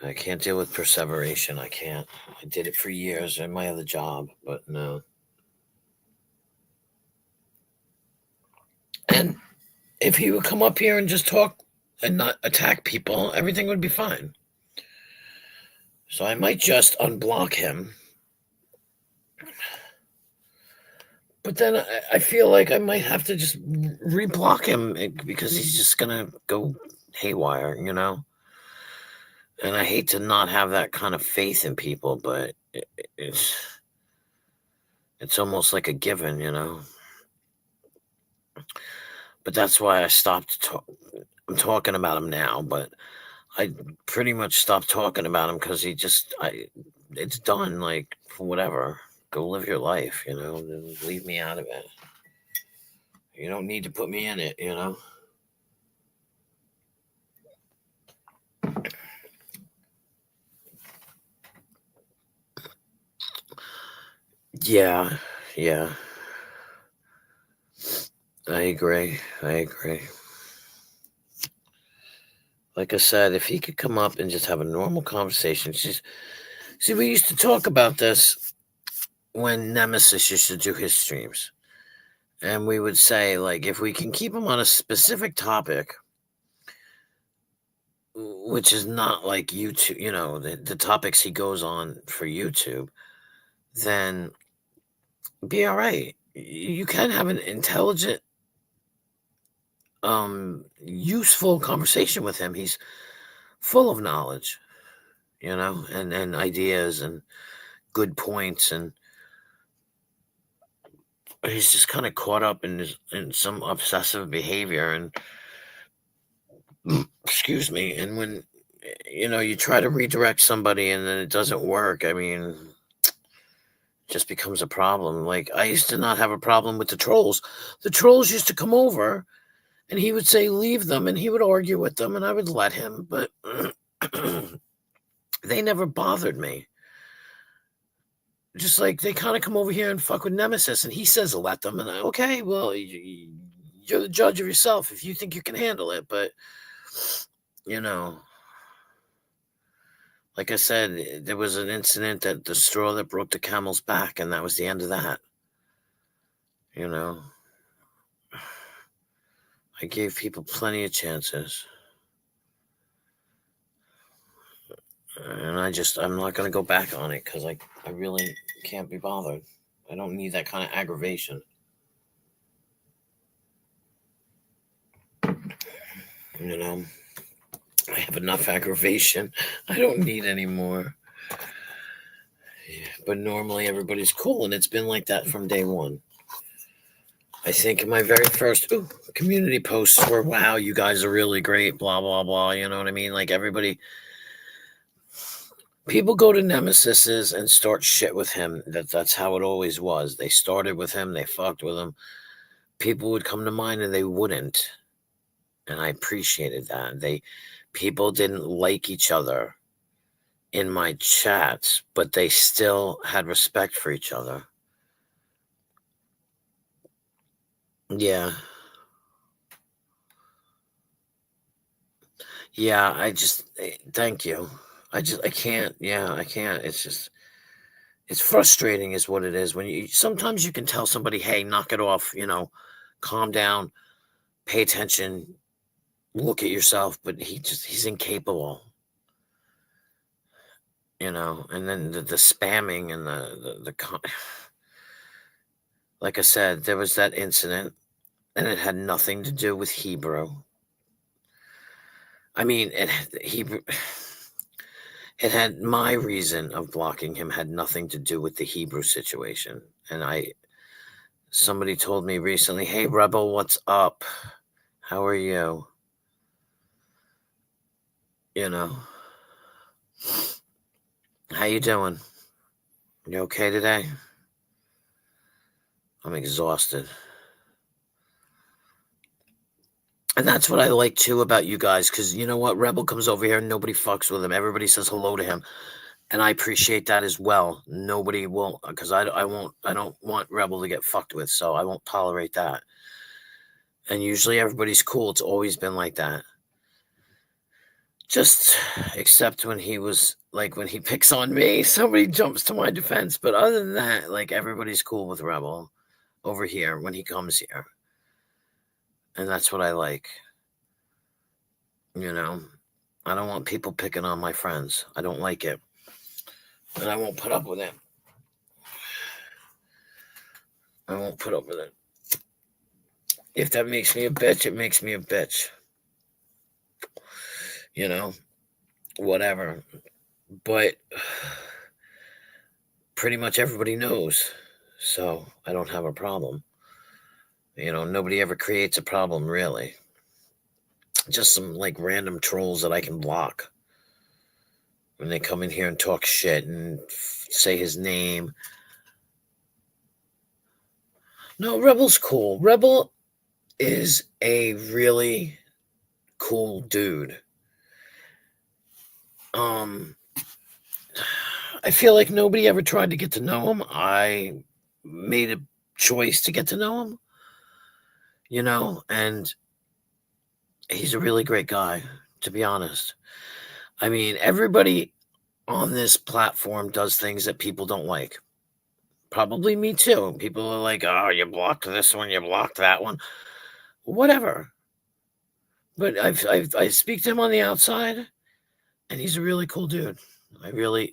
I can't deal with perseveration. I can't. I did it for years in my other job, but no. And if he would come up here and just talk and not attack people, everything would be fine. So I might just unblock him. But then I feel like I might have to just reblock him because he's just going to go haywire, you know? And I hate to not have that kind of faith in people, but it's almost like a given, you know? But that's why I stopped I'm talking about him now, but I pretty much stopped talking about him because it's done, like, whatever. Go live your life, you know? Leave me out of it. You don't need to put me in it, you know? Yeah, yeah. I agree. I agree. Like I said, if he could come up and just have a normal conversation. See, we used to talk about this when Nemesis used to do his streams. And we would say, like, if we can keep him on a specific topic, which is not like YouTube, you know, the topics he goes on for YouTube, then be all right. You can have an intelligent, useful conversation with him. He's full of knowledge, you know, and ideas and good points, and he's just kind of caught up in some obsessive behavior, and excuse me, and when you know you try to redirect somebody and then it doesn't work, I mean, it just becomes a problem. Like, I used to not have a problem with the trolls. The trolls used to come over and he would say leave them, and he would argue with them, and I would let him, but they never bothered me. Just like they kind of come over here and fuck with Nemesis, and he says let them, and okay, well, you're the judge of yourself if you think you can handle it. But you know, like I said, there was an incident that the straw that broke the camel's back, and that was the end of that. You know, I gave people plenty of chances, and I'm not going to go back on it because I really can't be bothered. I don't need that kind of aggravation. You know, I have enough aggravation. I don't need any more. Yeah, but normally everybody's cool, and it's been like that from day one. I think my very first community posts were, wow, you guys are really great, blah, blah, blah. You know what I mean? Like, people go to Nemesis's and start shit with him. That's how it always was. They started with him, they fucked with him. People would come to mine and they wouldn't. And I appreciated that. People didn't like each other in my chats, but they still had respect for each other. Yeah. Yeah, thank you. I can't. Yeah, I can't. It's frustrating is what it is. Sometimes you can tell somebody, hey, knock it off, you know, calm down, pay attention, look at yourself, but he's incapable, you know. And then the spamming and like I said, there was that incident and it had nothing to do with Hebrew. I mean, it had my reason of blocking him had nothing to do with the Hebrew situation. And somebody told me recently, hey, Rebel, what's up? How are you? You know, how you doing? You okay today? I'm exhausted. And that's what I like too about you guys, because you know what? Rebel comes over here and nobody fucks with him. Everybody says hello to him. And I appreciate that as well. Nobody will, because I don't want Rebel to get fucked with, so I won't tolerate that. And usually everybody's cool. It's always been like that. Just except when he was like, when he picks on me, somebody jumps to my defense. But other than that, like, everybody's cool with Rebel over here when he comes here. And that's what I like. You know, I don't want people picking on my friends. I don't like it. And I won't put up with it. I won't put up with it. If that makes me a bitch, it makes me a bitch. You know, whatever. But pretty much everybody knows. So I don't have a problem. You know, nobody ever creates a problem, really. Just some like random trolls that I can block when they come in here and talk shit and say his name. No, Rebel's cool. Rebel is a really cool dude. I feel like nobody ever tried to get to know him. I made a choice to get to know him, you know, and he's a really great guy, to be honest. I mean, everybody on this platform does things that people don't like. Probably me too. People are like, oh, you blocked this one, you blocked that one. Whatever. But I speak to him on the outside, and he's a really cool dude.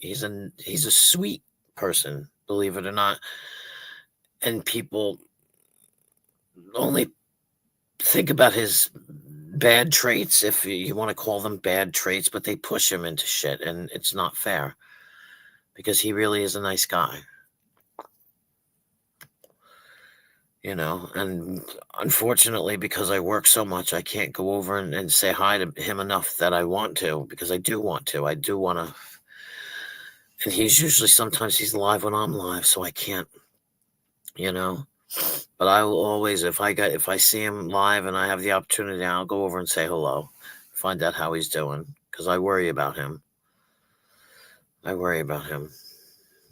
He's a sweet person, believe it or not. And people only think about his bad traits, if you want to call them bad traits, but they push him into shit, and it's not fair because he really is a nice guy. You know, and unfortunately, because I work so much, I can't go over and say hi to him enough that I want to, because I do want to. I do want to. And sometimes he's live when I'm live, so I can't, you know. But I will always, if I see him live and I have the opportunity, I'll go over and say hello, find out how he's doing, because I worry about him.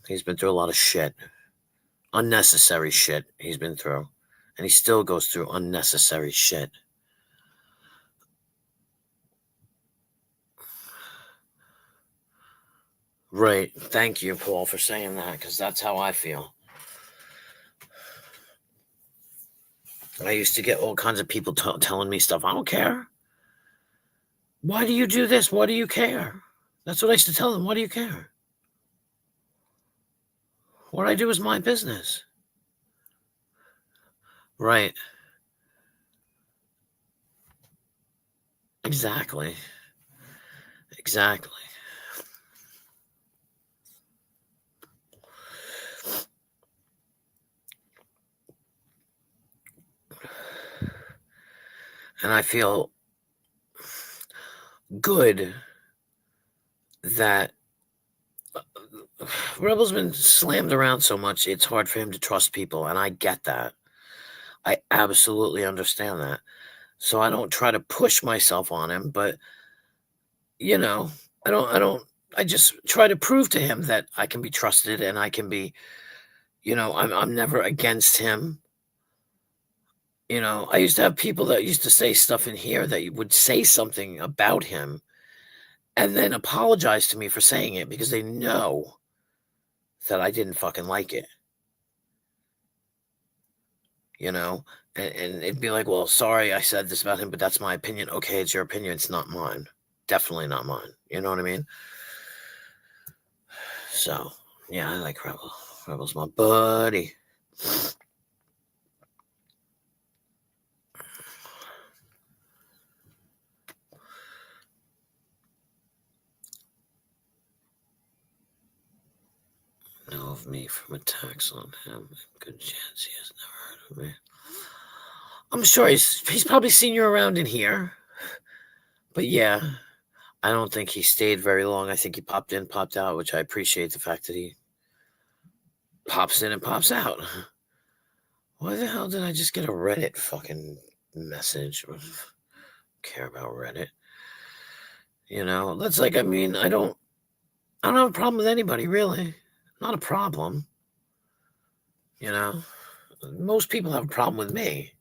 He's been through a lot of shit. Unnecessary shit he's been through. And he still goes through unnecessary shit. Right. Thank you, Paul, for saying that, because that's how I feel. I used to get all kinds of people telling me stuff. I don't care. Why do you do this? Why do you care? That's what I used to tell them. Why do you care? What I do is my business. Right. Exactly. And I feel good that Rebel's been slammed around so much, it's hard for him to trust people, and I get that. I absolutely understand that. So I don't try to push myself on him, but you know, I just try to prove to him that I can be trusted, and I can be, you know, I'm never against him. You know, I used to have people that used to say stuff in here that would say something about him and then apologize to me for saying it because they know that I didn't fucking like it. You know, and it'd be like, well, sorry I said this about him, but that's my opinion. Okay, it's your opinion. It's not mine. Definitely not mine. You know what I mean? So, yeah, I like Rebel. Rebel's my buddy. Know of me from attacks on him. Good chance he has never heard of me. I'm sure he's probably seen you around in here. But yeah, I don't think he stayed very long. I think he popped in, popped out, which I appreciate the fact that he pops in and pops out. Why the hell did I just get a Reddit fucking message? I don't care about Reddit. You know, that's like, I mean, I don't have a problem with anybody, really. Not a problem. You know, most people have a problem with me.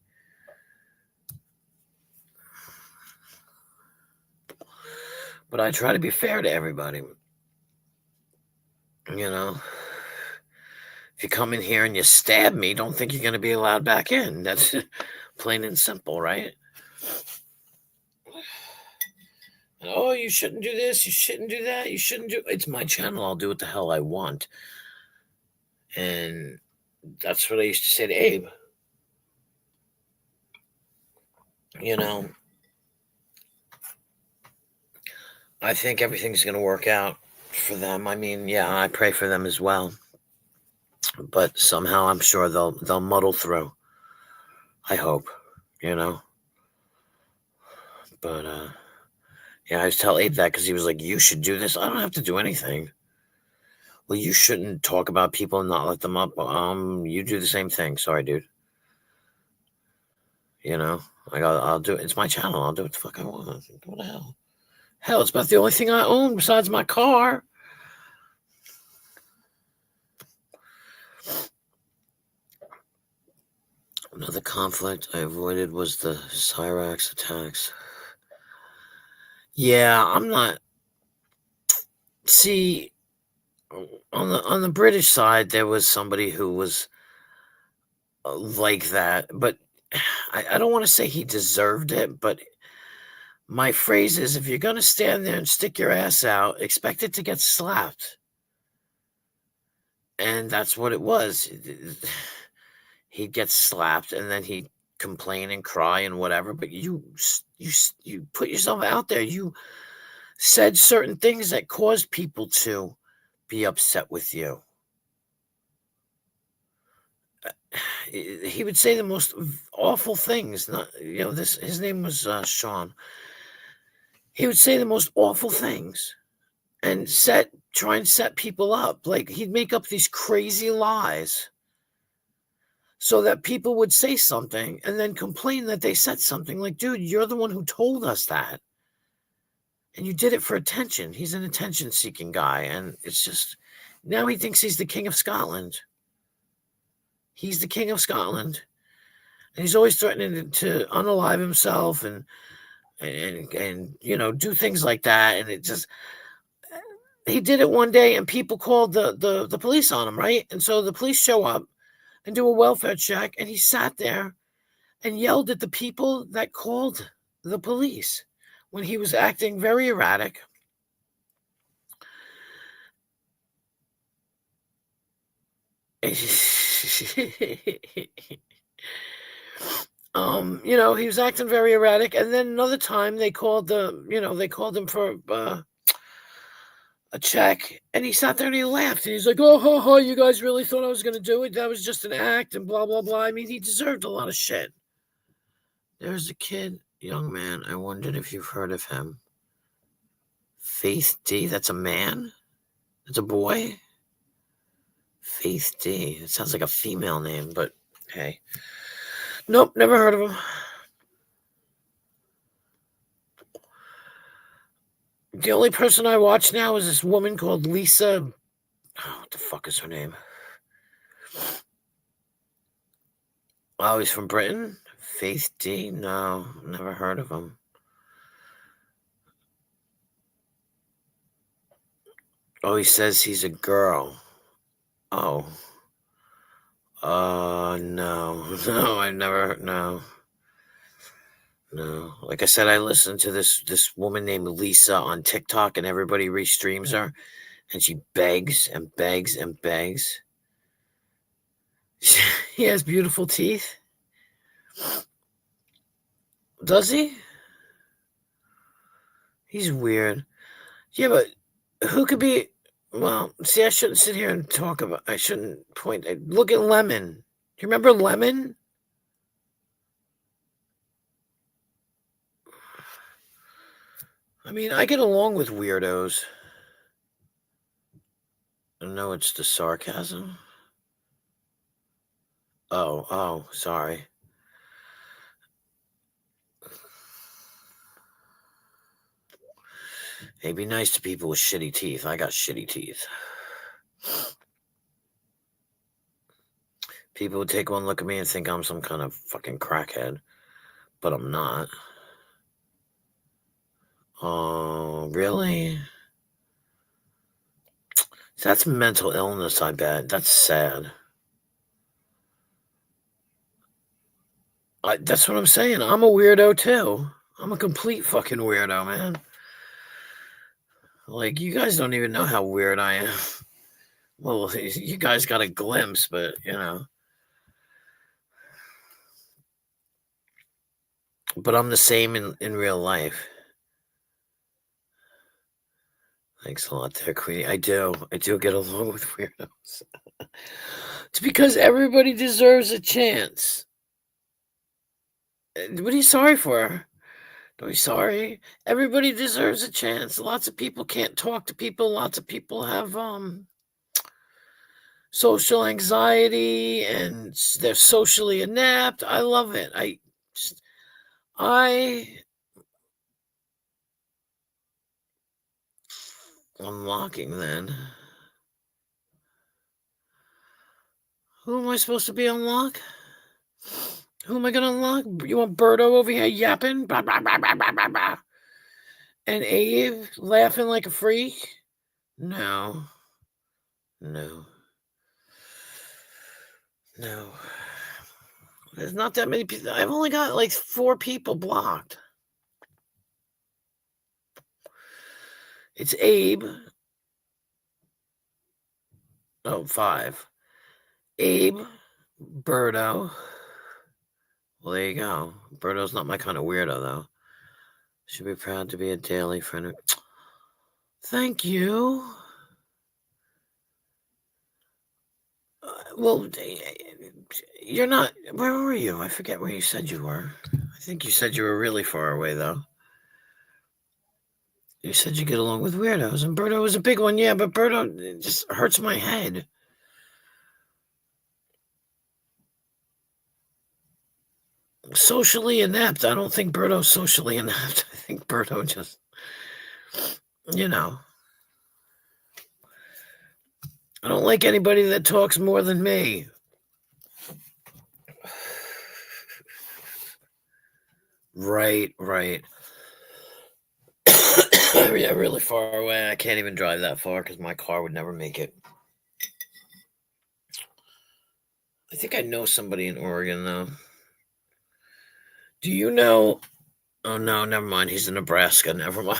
But I try to be fair to everybody. You know, if you come in here and you stab me, don't think you're going to be allowed back in. That's plain and simple, right? And, oh, you shouldn't do this. You shouldn't do that. You shouldn't do. It's my channel. I'll do what the hell I want. And that's what I used to say to Abe. You know, I think everything's going to work out for them. I mean, yeah, I pray for them as well. But somehow I'm sure they'll muddle through. I hope, you know. But yeah, I just tell Abe that because he was like, "You should do this." I don't have to do anything. Well, you shouldn't talk about people and not let them up. You do the same thing. Sorry, dude. You know, like I'll do it. It's my channel. I'll do what the fuck I want. What the hell? Hell, it's about the only thing I own besides my car. Another conflict I avoided was the Cyrax attacks. Yeah, I'm not. See, on the British side, there was somebody who was like that, but I don't want to say he deserved it, but my phrase is, if you're going to stand there and stick your ass out, expect it to get slapped. And that's what it was. He'd get slapped, and then he'd complain and cry and whatever, but you put yourself out there. You said certain things that caused people to be upset with you. He would say the most awful things. Not, you know, this. His name was Sean. He would say the most awful things, and try and set people up. Like he'd make up these crazy lies, so that people would say something and then complain that they said something. Like, dude, you're the one who told us that, and you did it for attention. He's an attention-seeking guy, and it's just now he thinks he's the king of Scotland. He's the king of Scotland, and he's always threatening to unalive himself and you know, do things like that. And it just, he did it one day, and people called the police on him, right? And so the police show up and do a welfare check, and he sat there and yelled at the people that called the police when he was acting very erratic. You know, he was acting very erratic. And then another time they called him for a check, and he sat there and he laughed, and he's like, "Oh, ha, ha, you guys really thought I was going to do it? That was just an act," and blah, blah, blah. I mean, he deserved a lot of shit. There's a kid, young man. I wondered if you've heard of him. Faith D. That's a man? That's a boy? Faith D. It sounds like a female name, but hey. Nope, never heard of him. The only person I watch now is this woman called Lisa. Oh, what the fuck is her name? Oh, he's from Britain? Faith D? No, never heard of him. Oh, he says he's a girl. Oh. No. No, I never, no. No. Like I said, I listened to this woman named Lisa on TikTok, and everybody restreams her, and she begs and begs and begs. He has beautiful teeth. Does he? He's weird. Yeah, but who could be... Well, see, I shouldn't sit here and talk about... I shouldn't point... Look at Lemon. Do you remember Lemon? I mean, I get along with weirdos. No, it's the sarcasm. Oh, sorry. Hey, be nice to people with shitty teeth. I got shitty teeth. People would take one look at me and think I'm some kind of fucking crackhead, but I'm not. Oh, really? That's mental illness, I bet. That's sad. That's what I'm saying. I'm a weirdo, too. I'm a complete fucking weirdo, man. Like, you guys don't even know how weird I am. Well, you guys got a glimpse, but but I'm the same in real life. Thanks a lot there, Queenie. I do get along with weirdos. It's because everybody deserves a chance. What are you sorry for? Don't be sorry. Everybody deserves a chance. Lots of people can't talk to people. Lots of people have social anxiety and they're socially inept. I love it. I unlocking then. Who am I supposed to be unlock? Who am I gonna unlock? You want Birdo over here yapping? Bah, bah, bah, bah, bah, bah, bah. And Abe laughing like a freak? No. No. No. There's not that many people. I've only got like 4 people blocked. It's Abe. Oh, 5. Abe, Birdo. Well, there you go. Birdo's not my kind of weirdo, though. Should be proud to be a daily friend. Thank you. Well, you're not. Where were you? I forget where you said you were. I think you said you were really far away, though. You said you get along with weirdos, and Birdo was a big one. Yeah, but Birdo just hurts my head. Socially inept. I don't think Birdo's socially inept. I think Birdo just, I don't like anybody that talks more than me. Right. Yeah, really far away. I can't even drive that far because my car would never make it. I think I know somebody in Oregon, though. Do you know? Oh, no, never mind. He's in Nebraska. Never mind.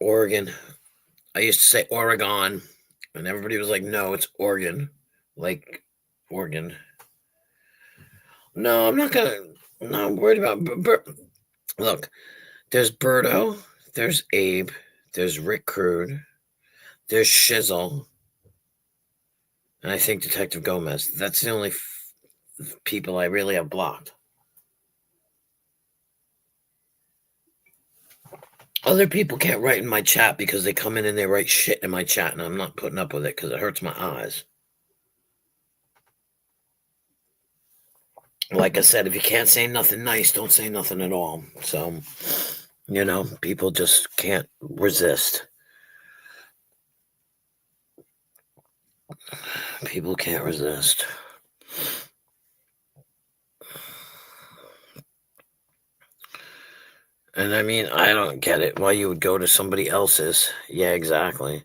Oregon. I used to say Oregon, and everybody was like, no, it's Oregon. Like, Oregon. No, I'm not gonna. No, I'm worried about. Look, there's Birdo, there's Abe, there's Rick Crude, there's Shizzle, and I think Detective Gomez. That's the only people I really have blocked. Other people can't write in my chat because they come in and they write shit in my chat, and I'm not putting up with it because it hurts my eyes. Like I said, if you can't say nothing nice, don't say nothing at all. So, people just can't resist. People can't resist. And I mean, I don't get it. Why you would go to somebody else's. Yeah, exactly.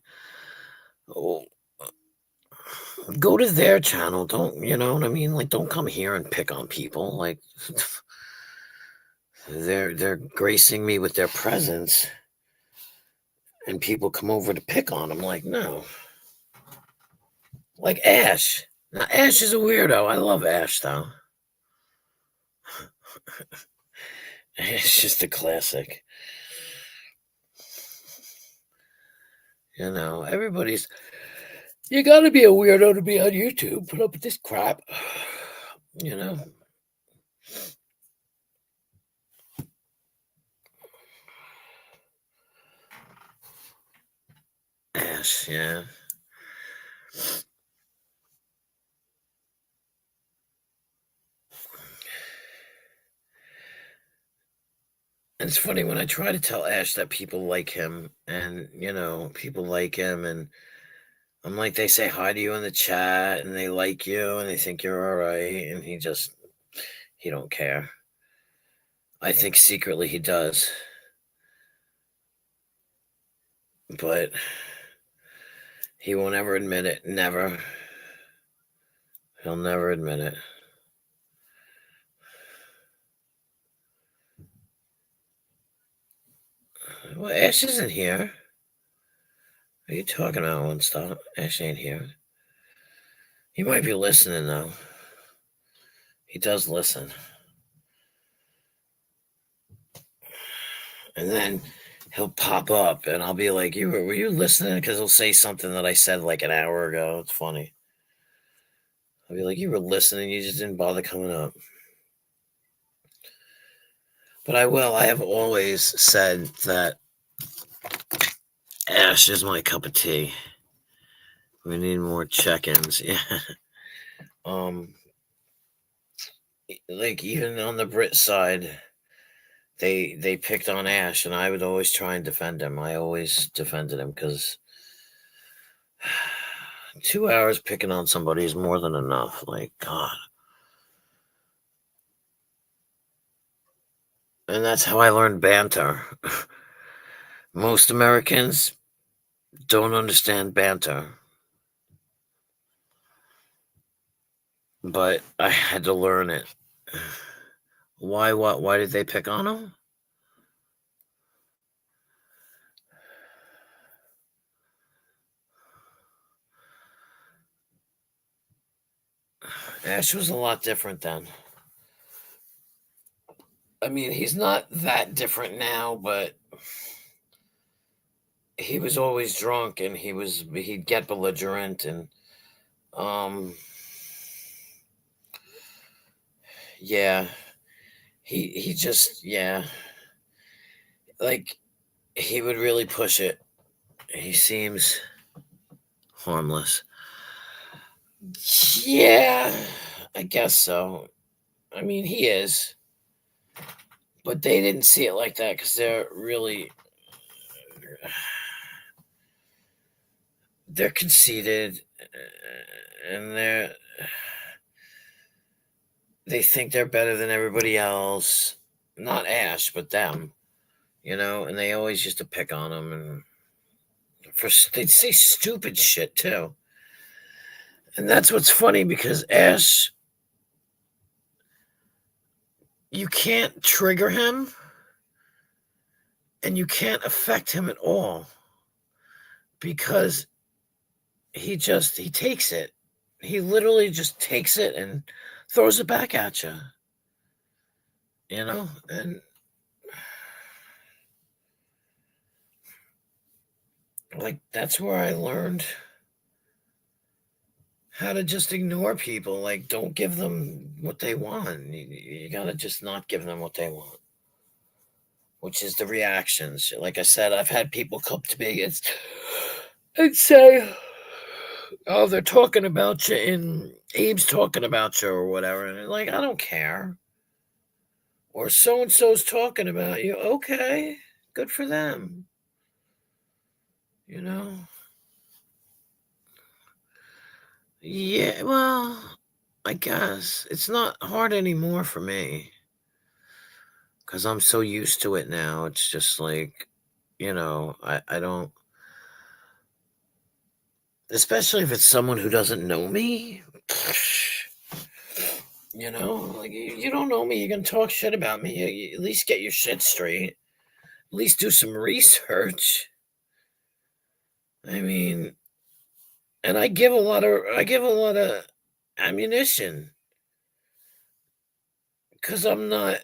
Oh, go to their channel. Don't, you know what I mean? Like, don't come here and pick on people. Like, they're gracing me with their presence. And people come over to pick on them. Like, no. Like Ash. Now, Ash is a weirdo. I love Ash, though. It's just a classic. Everybody's. You gotta be a weirdo to be on YouTube. Put up with this crap. Ash, yeah. It's funny when I try to tell Ash that people like him and, people like him and I'm like, they say hi to you in the chat and they like you and they think you're all right. And he don't care. I think secretly he does. But he won't ever admit it. Never. He'll never admit it. Well, Ash isn't here. What are you talking about, One Stop? Ash ain't here. He might be listening, though. He does listen. And then he'll pop up, and I'll be like, were you listening? Because he'll say something that I said like an hour ago. It's funny. I'll be like, you were listening, you just didn't bother coming up. But I will. I have always said that Ash is my cup of tea. We need more check-ins. Yeah. Like even on the Brit side, they picked on Ash, and I would always try and defend him. I always defended him because 2 hours picking on somebody is more than enough. Like, God. And that's how I learned banter. Most Americans don't understand banter. But I had to learn it. Why, what? Why did they pick on him? Ash was a lot different then. I mean, he's not that different now, but he was always drunk, and he'd get belligerent, and yeah, he just, yeah, like he would really push it. He seems harmless. Yeah, I guess so. I mean, he is. But they didn't see it like that because they're conceited, and they think they're better than everybody else. Not Ash, but them, and they always used to pick on him, and they'd say stupid shit too. And that's what's funny, because Ash, you can't trigger him, and you can't affect him at all, because he takes it. He literally just takes it and throws it back at you. And like, that's where I learned how to just ignore people. Like, don't give them what they want. You gotta just not give them what they want, which is the reactions. Like I said, I've had people come to me and say, oh, they're talking about you, and Abe's talking about you or whatever. And like, I don't care. Or so-and-so's talking about you. Okay, good for them. Yeah, well, I guess it's not hard anymore for me, because I'm so used to it now. It's just like, I don't, especially if it's someone who doesn't know me. Like, you don't know me, you're gonna talk shit about me. You at least get your shit straight. At least do some research. I mean, and I give a lot of ammunition, because I'm not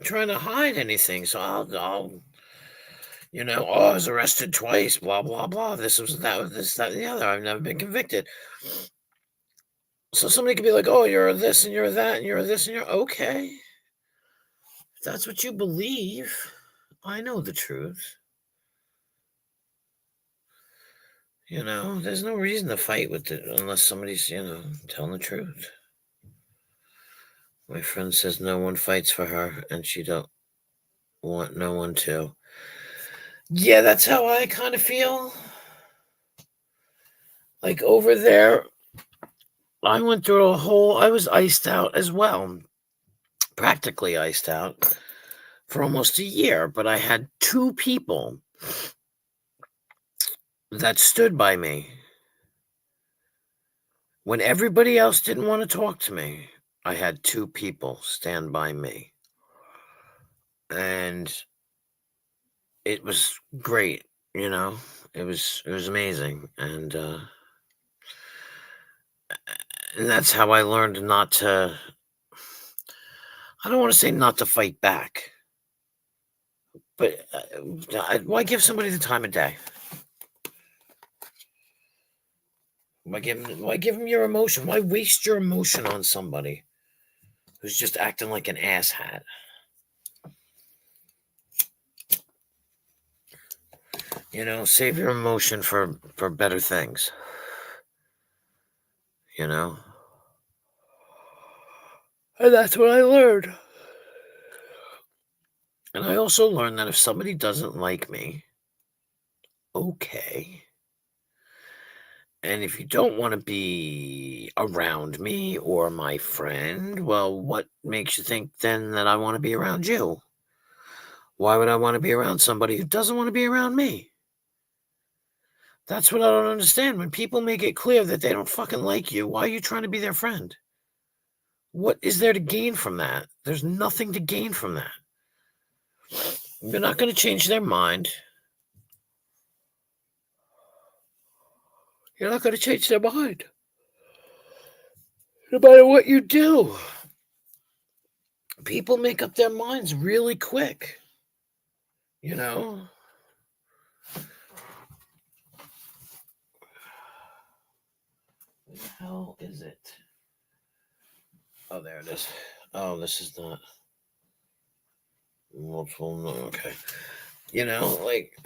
trying to hide anything. So I'll oh, I was arrested twice, blah blah blah. This was that, this, that, and the other. I've never been convicted. So somebody could be like, oh, you're this and you're that and you're this and you're okay. If that's what you believe, I know the truth. There's no reason to fight with it unless somebody's, telling the truth. My friend says no one fights for her, and she don't want no one to. Yeah, that's how I kind of feel. Like, over there, I went through I was iced out as well. Practically iced out for almost a year, but I had 2 people that stood by me when everybody else didn't want to talk to me. I had 2 people stand by me, and it was great, you know. It was amazing, and that's how I learned not to. I don't want to say not to fight back, but why give somebody the time of day? Why give them your emotion? Why waste your emotion on somebody who's just acting like an asshat? You know, save your emotion for better things. You know, and that's what I learned. And I also learned that if somebody doesn't like me, okay. And if you don't want to be around me or my friend, well, what makes you think then that I want to be around you? Why would I want to be around somebody who doesn't want to be around me? That's what I don't understand. When people make it clear that they don't fucking like you, why are you trying to be their friend? What is there to gain from that? There's nothing to gain from that. You're not going to change their mind. You're not going to change their mind. No matter what you do. People make up their minds really quick. You know? Where the hell is it? Oh, there it is. Oh, this is not multiple. No, okay. You know, like,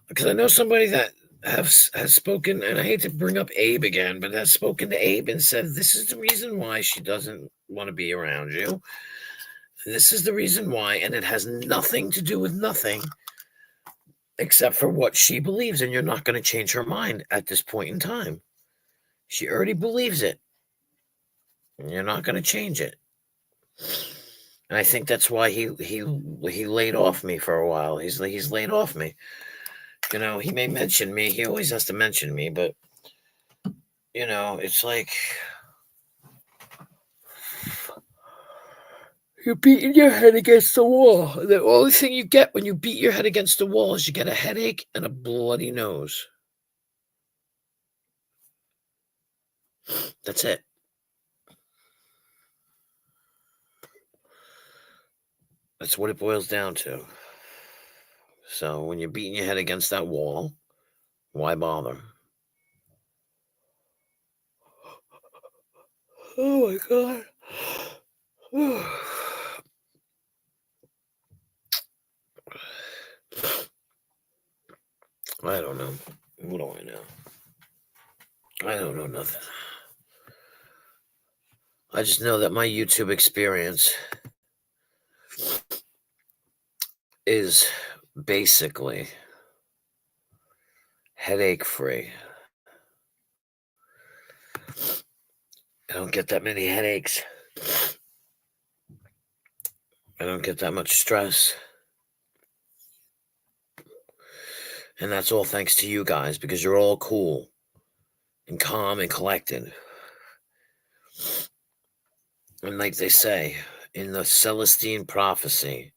because I know somebody that has spoken, and I hate to bring up Abe again, but has spoken to Abe and said, this is the reason why she doesn't want to be around you. This is the reason why, and it has nothing to do with nothing except for what she believes, and you're not going to change her mind at this point in time. She already believes it. And you're not going to change it. And I think that's why he laid off me for a while. He's laid off me. You know, he may mention me. He always has to mention me, but you know, it's like you're beating your head against the wall. The only thing you get when you beat your head against the wall is you get a headache and a bloody nose. That's it. That's what it boils down to. So when you're beating your head against that wall, why bother? Oh my God. I don't know. What do I know? I don't know nothing. I just know that my YouTube experience is basically headache free. I don't get that many headaches. I don't get that much stress. And that's all thanks to you guys, because you're all cool and calm and collected. And like they say in the Celestine prophecy,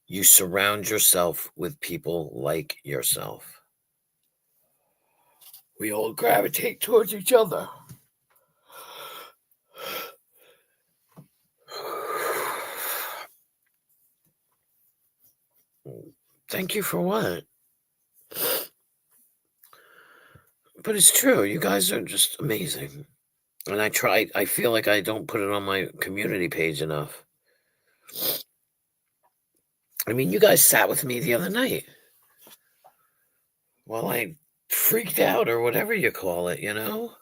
you surround yourself with people like yourself. We all gravitate towards each other. Thank you for what? But it's true. You guys are just amazing. And I feel like I don't put it on my community page enough. I mean, you guys sat with me the other night while I freaked out or whatever you call it, you know?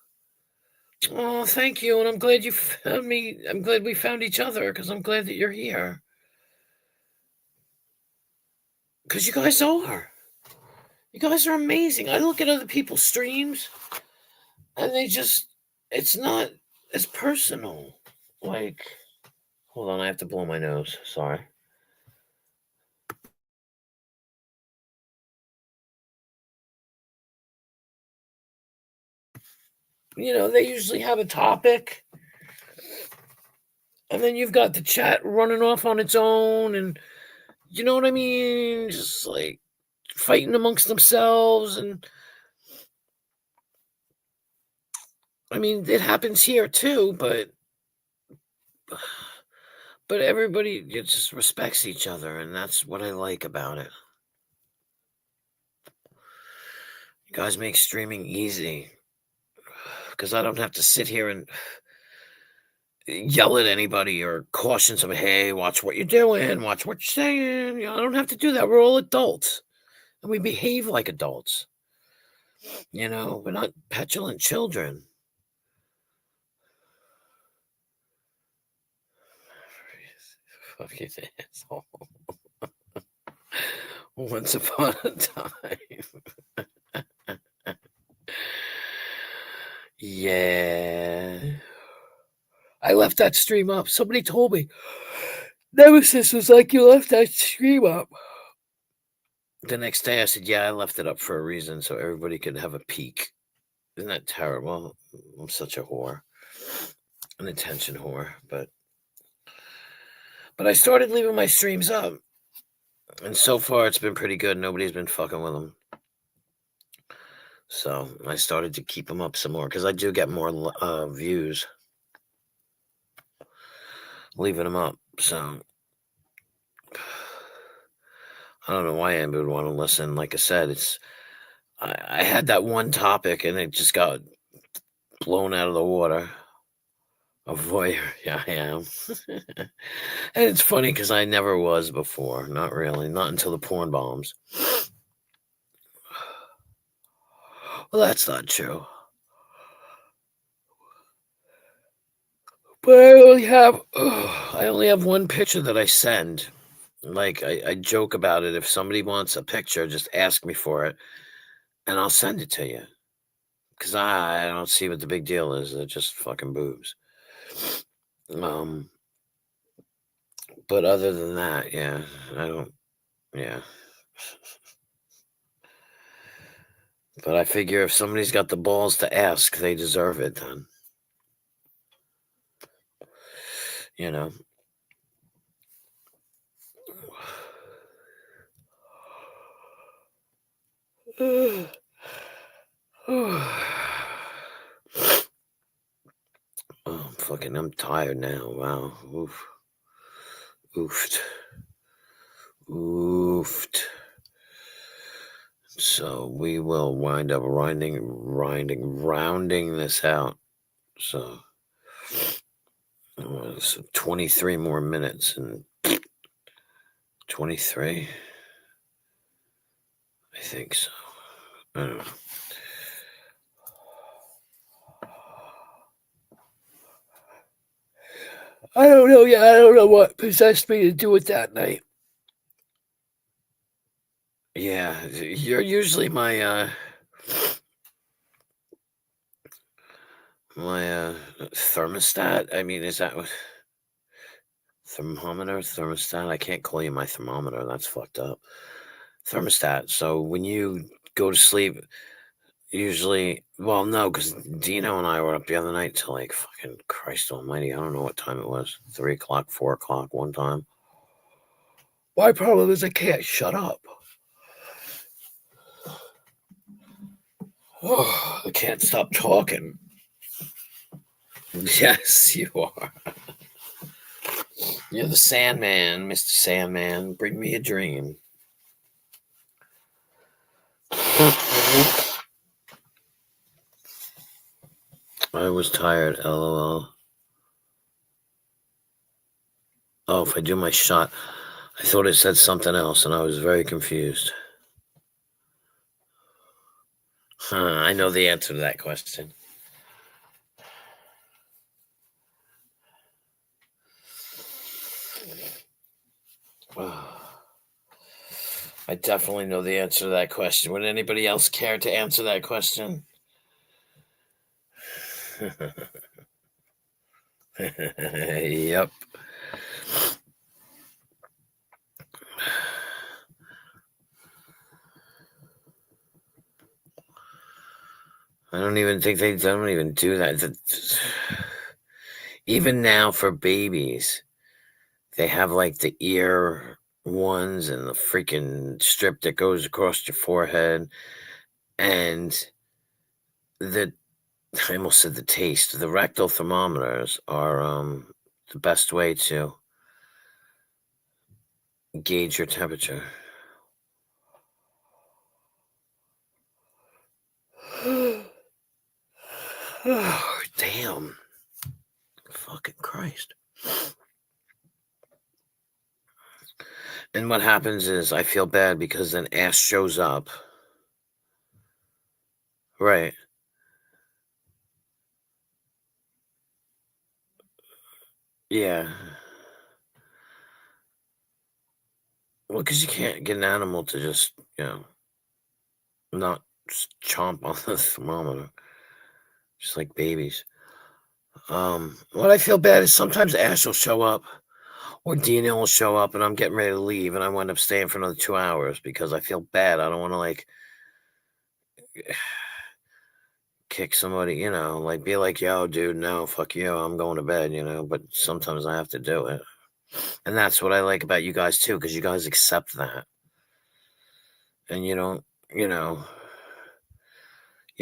Oh, thank you. And I'm glad you found me. I'm glad we found each other because I'm glad that you're here. Because you guys are. You guys are amazing. I look at other people's streams and it's not as personal. Like, hold on, I have to blow my nose. Sorry. You know, they usually have a topic, and then you've got the chat running off on its own, and you know what I mean? Just like fighting amongst themselves. And I mean, it happens here too, but everybody just respects each other, and that's what I like about it. You guys make streaming easy because I don't have to sit here and yell at anybody or caution somebody, hey, watch what you're doing, watch what you're saying. I don't have to do that. We're all adults and we behave like adults. We're not petulant children. Fucking asshole. Once upon a time. Yeah. I left that stream up. Somebody told me Nemesis was like, you left that stream up. The next day I said, yeah, I left it up for a reason so everybody could have a peek. Isn't that terrible? I'm such a whore. An attention whore. But I started leaving my streams up. And so far it's been pretty good. Nobody's been fucking with them. So I started to keep them up some more because I do get more views leaving them up. So I don't know why anybody would want to listen. Like I said, I had that one topic and it just got blown out of the water. A voyeur, yeah, I am. And it's funny because I never was before. Not really. Not until the porn bombs. Well, that's not true. But I only have one picture that I send. Like, I joke about it. If somebody wants a picture, just ask me for it, and I'll send it to you. Because I don't see what the big deal is. They're just fucking boobs. But other than that, yeah, I don't, yeah. But I figure if somebody's got the balls to ask, they deserve it then. You know? I'm tired now. Wow. Oof. Oofed. Oofed. So we will wind up rounding this out. So 23 more minutes and 23. I think so. I don't know. I don't know. Yeah, I don't know what possessed me to do it that night. Yeah, you're usually my thermostat. I mean, is that what thermostat? I can't call you my thermometer. That's fucked up. Thermostat. So when you go to sleep, usually, well, no, because Dino and I were up the other night till like fucking Christ almighty. I don't know what time it was. 3 o'clock, 4 o'clock one time. My problem is I can't shut up. Oh, I can't stop talking. Yes, you are. You're the Sandman, Mr. Sandman. Bring me a dream. I was tired, lol. Oh, if I do my shot, I thought it said something else, and I was very confused. I know the answer to that question. I definitely know the answer to that question. Would anybody else care to answer that question? Yep. I don't even think they don't even do that. Even now for babies, they have like the ear ones and the freaking strip that goes across your forehead. And the I almost said the taste. The rectal thermometers are the best way to gauge your temperature. Oh, damn. Fucking Christ. And what happens is I feel bad because then ass shows up. Right. Yeah. Well, because you can't get an animal to just, not just chomp on the thermometer, just like babies. What I feel bad is sometimes Ash will show up or Dina will show up and I'm getting ready to leave and I wind up staying for another 2 hours because I feel bad. I don't want to like kick somebody, like be like, yo, dude, no, fuck you. I'm going to bed, but sometimes I have to do it. And that's what I like about you guys too, because you guys accept that. And you don't, you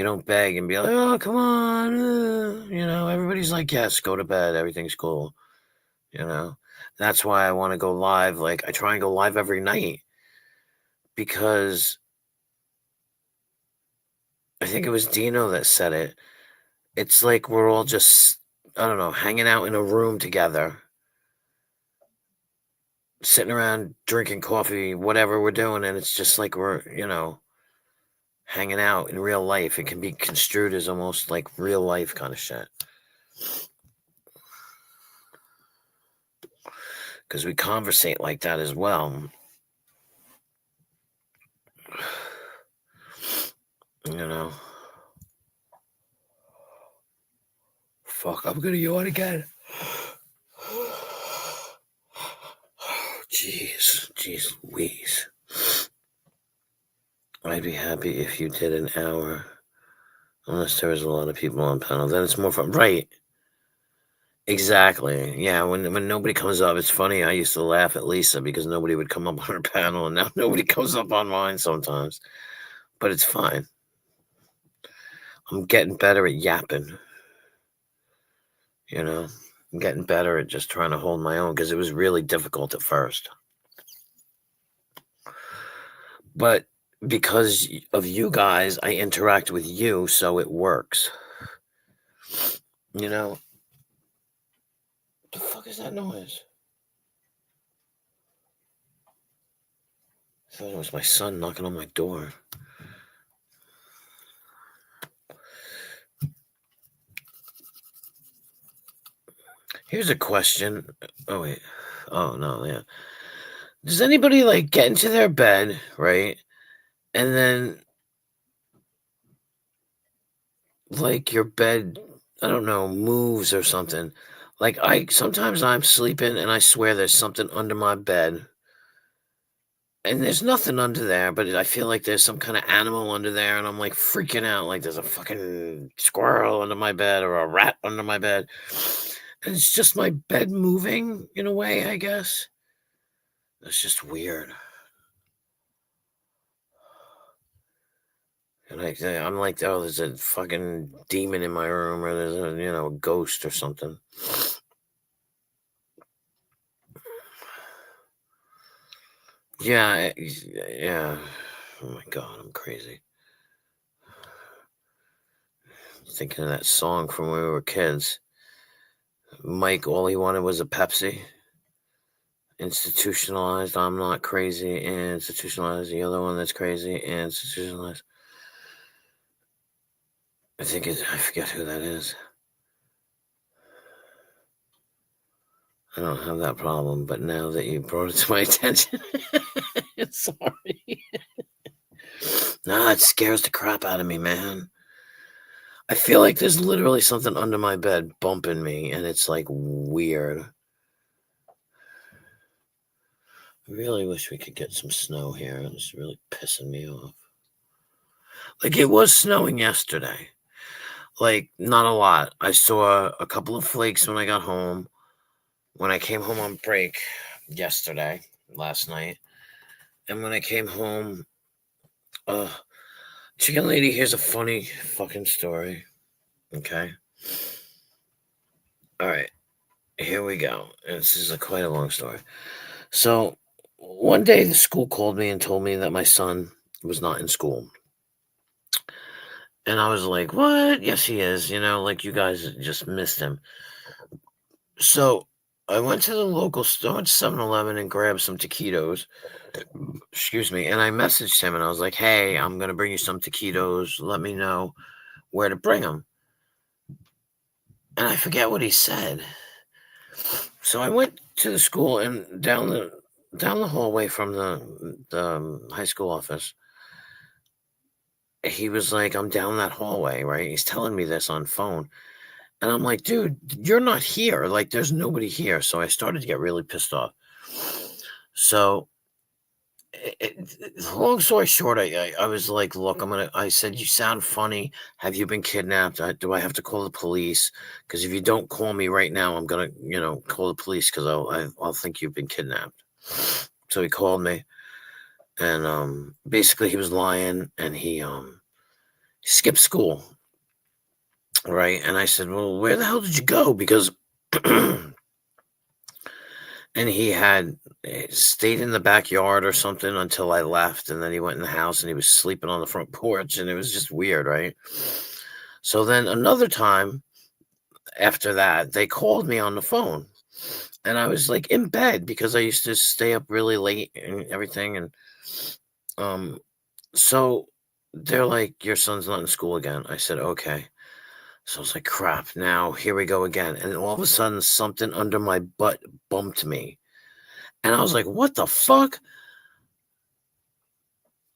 don't beg and be like, oh, come on. Everybody's like, yes, go to bed. Everything's cool. That's why I want to go live. Like, I try and go live every night because I think it was Dino that said it. It's like we're all just, I don't know, hanging out in a room together, sitting around drinking coffee, whatever we're doing. And it's just like we're, hanging out in real life. It can be construed as almost like real life kind of shit. Because we conversate like that as well. Fuck, I'm gonna yawn again. Jeez Louise. I'd be happy if you did an hour. Unless there was a lot of people on panel. Then it's more fun. Right. Exactly. Yeah, when nobody comes up, it's funny. I used to laugh at Lisa because nobody would come up on her panel, and now nobody comes up on mine sometimes. But it's fine. I'm getting better at yapping. I'm getting better at just trying to hold my own because it was really difficult at first. But because of you guys, I interact with you, so it works. What the fuck is that noise? I thought it was my son knocking on my door. Here's a question. Oh, wait. Oh, no, yeah. Does anybody, like, get into their bed, right? And then, like, your bed, I don't know, moves or something. Like, sometimes I'm sleeping and I swear there's something under my bed. And there's nothing under there, but I feel like there's some kind of animal under there, and I'm like freaking out, like there's a fucking squirrel under my bed or a rat under my bed. And it's just my bed moving in a way, I guess. It's just weird. And I'm like, oh, there's a fucking demon in my room, or there's a ghost or something. Yeah. Oh my God, I'm crazy. Thinking of that song from when we were kids. Mike, all he wanted was a Pepsi. Institutionalized, I'm not crazy. Institutionalized, the other one that's crazy. Institutionalized. I forget who that is. I don't have that problem, but now that you brought it to my attention, sorry. Nah, it scares the crap out of me, man. I feel like there's literally something under my bed bumping me, and it's like weird. I really wish we could get some snow here. It's really pissing me off. Like, it was snowing yesterday. Like, not a lot. I saw a couple of flakes when I got home. When I came home on break yesterday, last night. And when I came home, Chicken Lady, here's a funny fucking story. Okay. All right. Here we go. This is quite a long story. So one day the school called me and told me that my son was not in school. And I was like, what? Yes, he is. Like you guys just missed him. So I went to the local store, I went to 7-Eleven and grabbed some taquitos. Excuse me. And I messaged him and I was like, hey, I'm going to bring you some taquitos. Let me know where to bring them. And I forget what he said. So I went to the school and down the hallway from the high school office. He was like, I'm down that hallway, right? He's telling me this on phone. And I'm like, dude, you're not here. Like, there's nobody here. So I started to get really pissed off. So, long story short, I was like, look, I said, you sound funny. Have you been kidnapped? Do I have to call the police? Because if you don't call me right now, I'm going to, call the police because I'll think you've been kidnapped. So he called me. And basically, he was lying and he skipped school. Right. And I said, well, where the hell did you go? Because and he had stayed in the backyard or something until I left. And then he went in the house and he was sleeping on the front porch. And it was just weird. Right. So then another time after that, they called me on the phone. And I was like in bed because I used to stay up really late and everything. And so they're like, your son's not in school again. I said, okay. So I was like, crap, now here we go again. And all of a sudden, something under my butt bumped me. And I was like, what the fuck?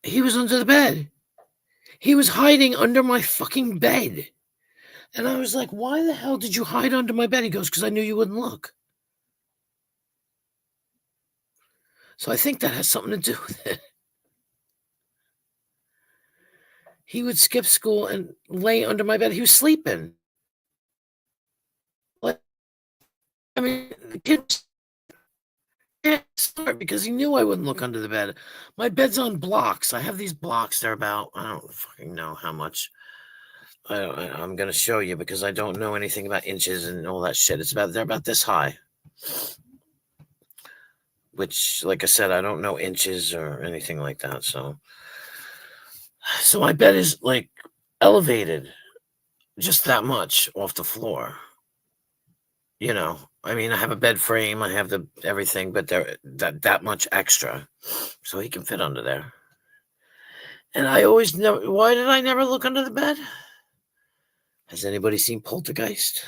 He was under the bed. He was hiding under my fucking bed. And I was like, why the hell did you hide under my bed? He goes, because I knew you wouldn't look. So I think that has something to do with it. He would skip school and lay under my bed. He was sleeping. I mean, the kids. Yeah, smart because he knew I wouldn't look under the bed. My bed's on blocks. I have these blocks. They're about, I don't fucking know how much. I'm gonna show you because I don't know anything about inches and all that shit. They're about this high. Which, like I said, I don't know inches or anything like that. So my bed is like elevated just that much off the floor. I mean, I have a bed frame, I have everything, but they're that much extra, so he can fit under there. And I always never. Why did I never look under the bed? Has anybody seen Poltergeist?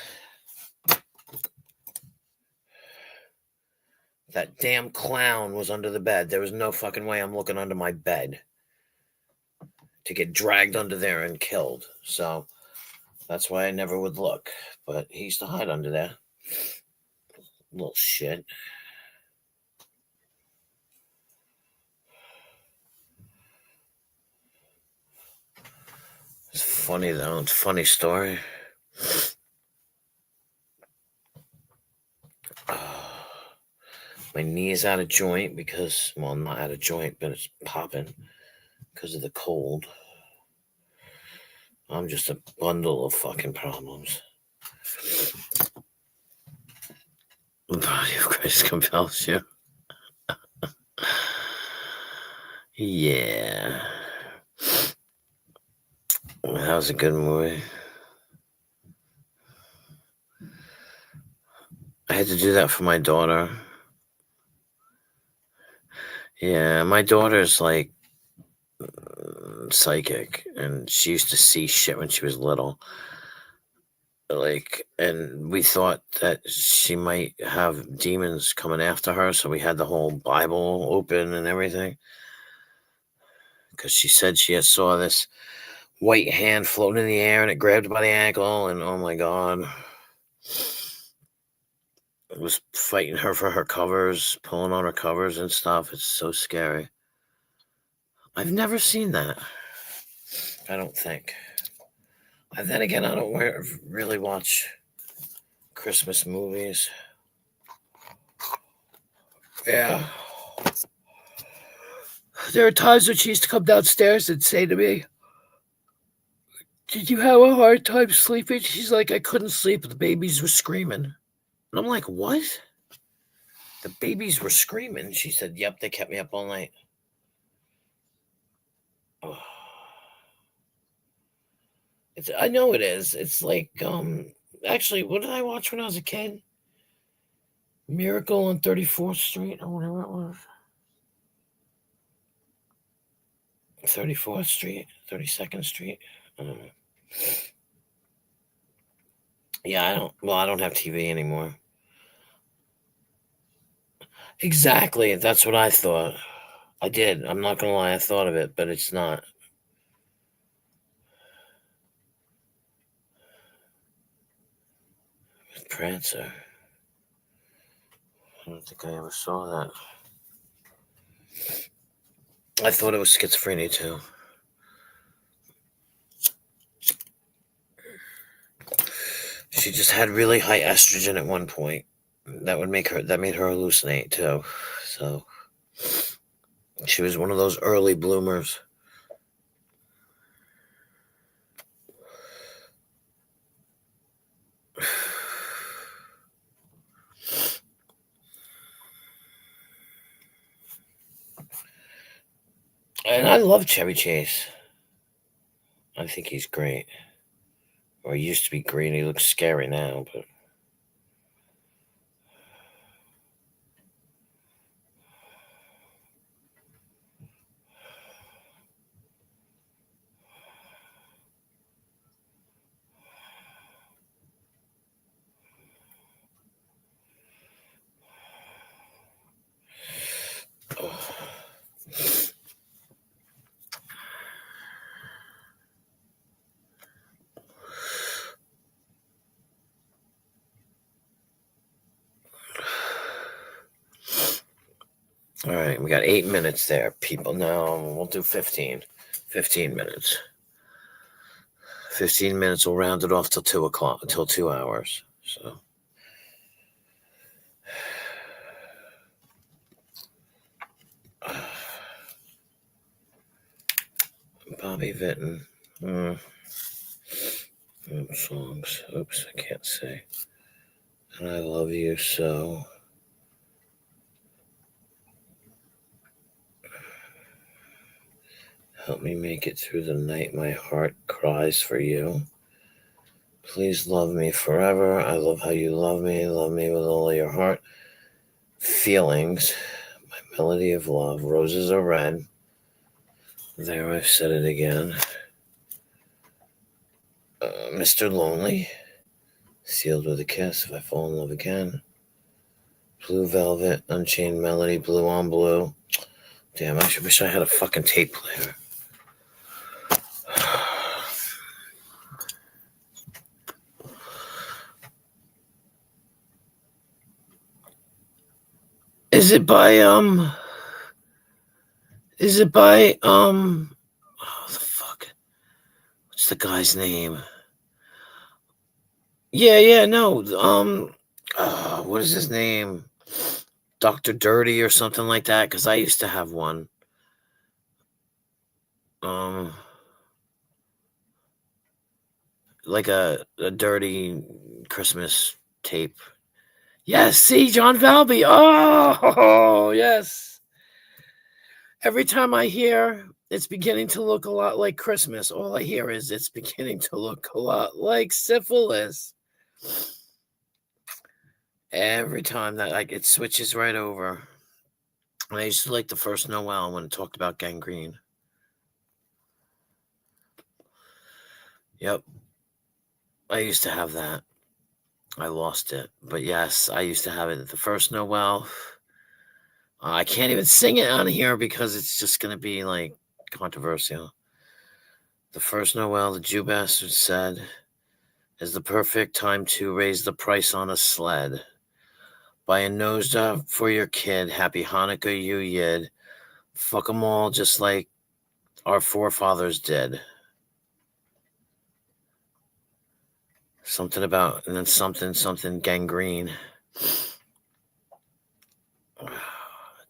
That damn clown was under the bed. There was no fucking way I'm looking under my bed to get dragged under there and killed. So that's why I never would look. But he used to hide under there. Little shit. It's funny though. It's a funny story. My knee is out of joint because, well, not out of joint, but it's popping because of the cold. I'm just a bundle of fucking problems. The body of Christ compels you. Yeah. That was a good movie. I had to do that for my daughter. Yeah, my daughter's like psychic, and she used to see shit when she was little. And we thought that she might have demons coming after her, so we had the whole Bible open and everything. Because she said she had saw this white hand floating in the air, and it grabbed her by the ankle, and oh my God. It was fighting her for her covers, pulling on her covers and stuff. It's so scary. I've never seen that. I don't think. And then again, I don't really watch Christmas movies. Yeah. There are times when she used to come downstairs and say to me, "Did you have a hard time sleeping?" She's like, "I couldn't sleep. The babies were screaming." And I'm like, "What? The babies were screaming?" She said, "Yep, they kept me up all night." Oh. I know it is. It's like, actually, what did I watch when I was a kid? Miracle on 34th Street or whatever it was. 34th Street, 32nd Street. Yeah, I don't have TV anymore. Exactly. That's what I thought. I did. I'm not going to lie. I thought of it, but it's not. Prancer. I don't think I ever saw that. I thought it was schizophrenia too. She just had really high estrogen at one point. That made her hallucinate too. So she was one of those early bloomers. And I love Chevy Chase. I think he's great. Or he used to be great. He looks scary now, but all right, we got 8 minutes there, people. Now we'll do 15. 15 minutes. 15 minutes. We'll round it off till 2 o'clock, until 2 hours. So. Bobby Vinton. Songs. Oops, I can't say. And I love you so. Help me make it through the night. My heart cries for you. Please love me forever. I love how you love me. Love me with all of your heart. Feelings. My melody of love. Roses are red. There, I've said it again. Mr. Lonely. Sealed with a kiss. If I fall in love again. Blue Velvet. Unchained Melody. Blue on Blue. Damn, I wish I had a fucking tape player. Is it by oh, the fuck? What's the guy's name? Yeah, no. What is his name? Dr. Dirty or something like that, because I used to have one. Like a dirty Christmas tape. Yes, see, John Valby. Oh, yes. Every time I hear it's beginning to look a lot like Christmas, all I hear is it's beginning to look a lot like syphilis. Every time that it switches right over. And I used to like the first Noel when it talked about gangrene. Yep. I used to have that. I lost it. But yes, I used to have it. The first Noel. I can't even sing it on here because it's just going to be like controversial. The first Noel, the Jew bastard said, is the perfect time to raise the price on a sled. Buy a nosedive for your kid. Happy Hanukkah, you yid. Fuck them all just like our forefathers did. Something about, and then something gangrene.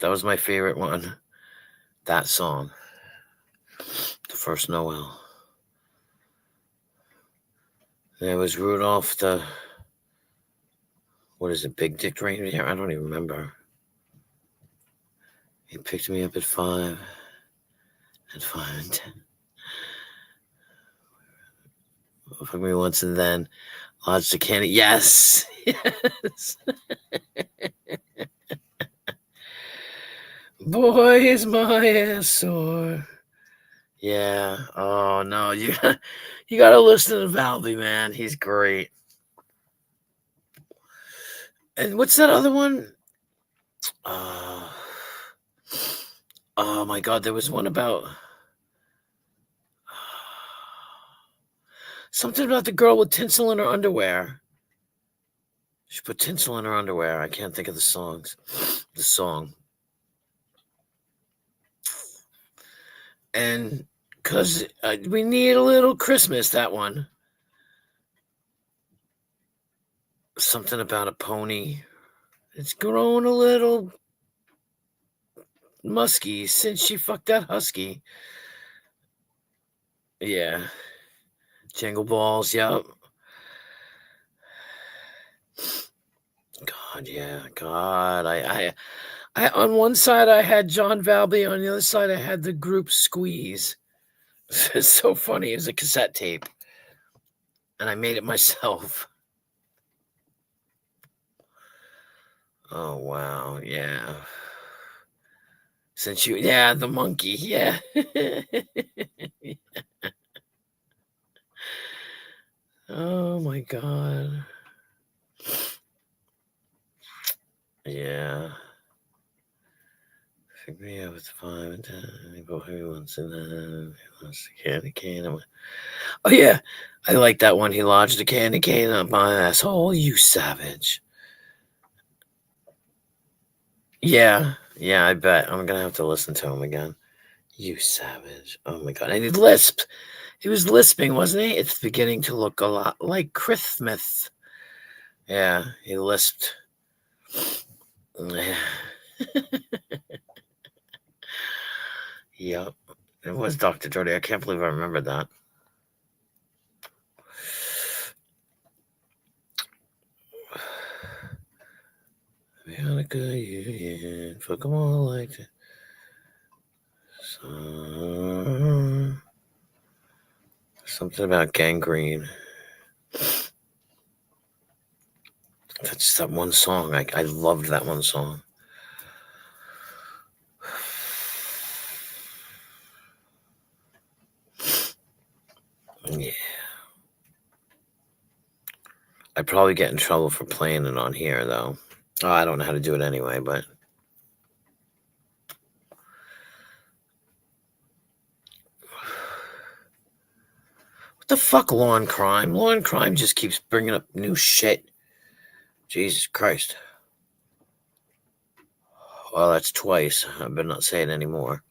That was my favorite one. That song. The First Noel. There was Rudolph the, what is it, Big Dick Reindeer? I don't even remember. He picked me up at 5 and 10. Fuck me once and then lodged the candy. Yes. Yes. Boy, is my ass sore. Yeah. Oh no, you gotta listen to Valby, man. He's great. And what's that other one? Oh my God, there was one about something about the girl with tinsel in her underwear. She put tinsel in her underwear. I can't think of the songs. The song. And because we need a little Christmas, that one. Something about a pony. It's grown a little musky since she fucked that husky. Yeah. Jingle balls, yep. God, yeah. God, I on one side I had John Valby, on the other side I had the group Squeeze. It's so funny. It was a cassette tape. And I made it myself. Oh wow, yeah. Since the monkey, yeah. Oh my God. Yeah. Pick me up with 5 and 10. Go he wants in the he wants the candy cane. Oh yeah. I like that one. He lodged a candy cane up my asshole, you savage. Yeah. Yeah, I bet. I'm gonna have to listen to him again. You savage. Oh my God. And he lisped. He was lisping, wasn't he? It's beginning to look a lot like Christmas. Yeah, he lisped. Yep. It was Dr. Jody. I can't believe I remembered that. We had a good union. Fuck them all like that. Something about gangrene. That's that one song. I loved that one song. Yeah. I'd probably get in trouble for playing it on here, though. Oh, I don't know how to do it anyway, but... What the fuck, Law and Crime? Law and Crime just keeps bringing up new shit. Jesus Christ. Well, that's twice. I better not say it anymore.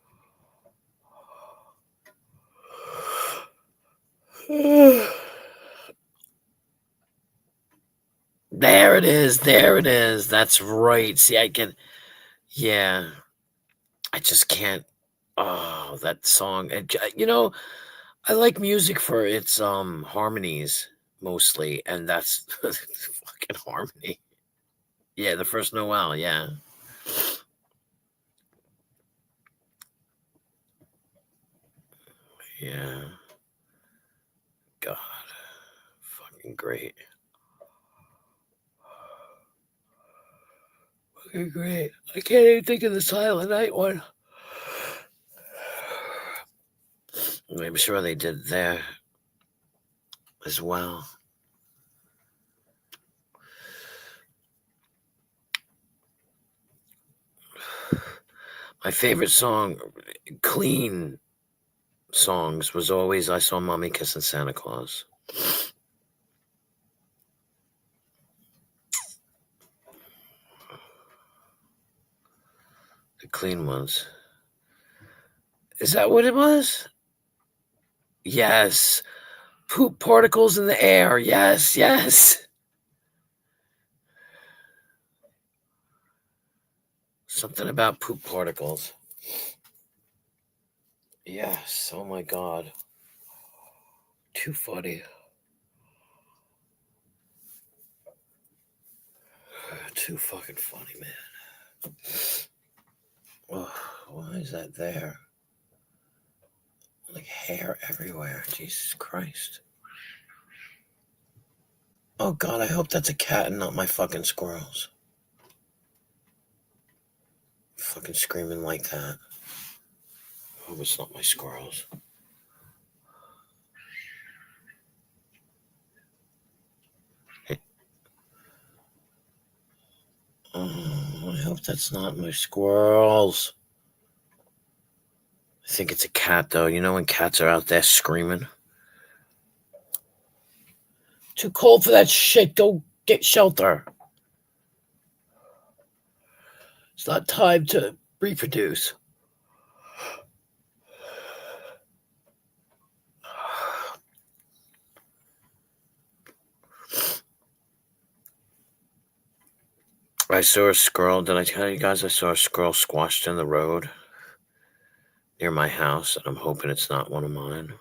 There it is. There it is. That's right. See, I can... Yeah. I just can't... Oh, that song. You know, I like music for its harmonies, mostly. And that's fucking harmony. Yeah, The First Noel, yeah. Yeah. God. Fucking great. Fucking great. I can't even think of the Silent Night one. I'm sure they did there as well. My favorite song, clean songs, was always I Saw Mommy Kissing Santa Claus. The clean ones. Is that what it was? Yes. Poop particles in the air. Yes, yes. Something about poop particles. Yes. Oh my God. Too funny. Too fucking funny, man. Oh, why is that there? Like hair everywhere. Jesus Christ. Oh God, I hope that's a cat and not my fucking squirrels. Fucking screaming like that. I hope it's not my squirrels. Oh, I hope that's not my squirrels. I think it's a cat, though. You know when cats are out there screaming? Too cold for that shit. Go get shelter. It's not time to reproduce. I saw a squirrel. Did I tell you guys I saw a squirrel squashed in the road near my house? And I'm hoping it's not one of mine.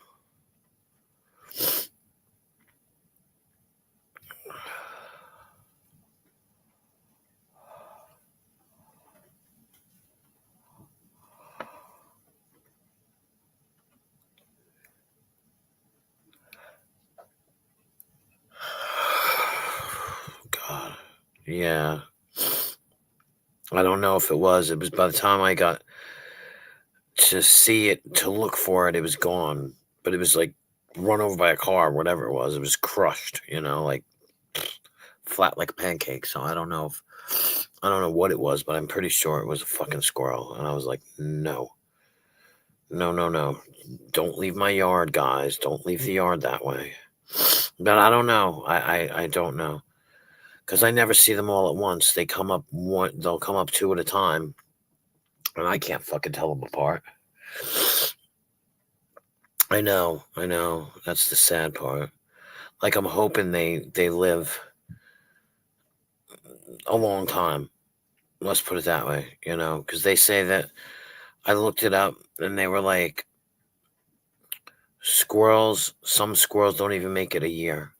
God. Yeah. I don't know if it was. It was by the time I got to see it, to look for it, it was gone. But it was like run over by a car, whatever it was. It was crushed, like flat like a pancake. So I don't know what it was, but I'm pretty sure it was a fucking squirrel. And I was like, no. No. Don't leave my yard, guys. Don't leave the yard that way. But I don't know. I don't know. Because I never see them all at once. They'll come up two at a time. And I can't fucking tell them apart. I know. That's the sad part. Like, I'm hoping they live a long time. Let's put it that way, because they say that, I looked it up and they were like, some squirrels don't even make it a year,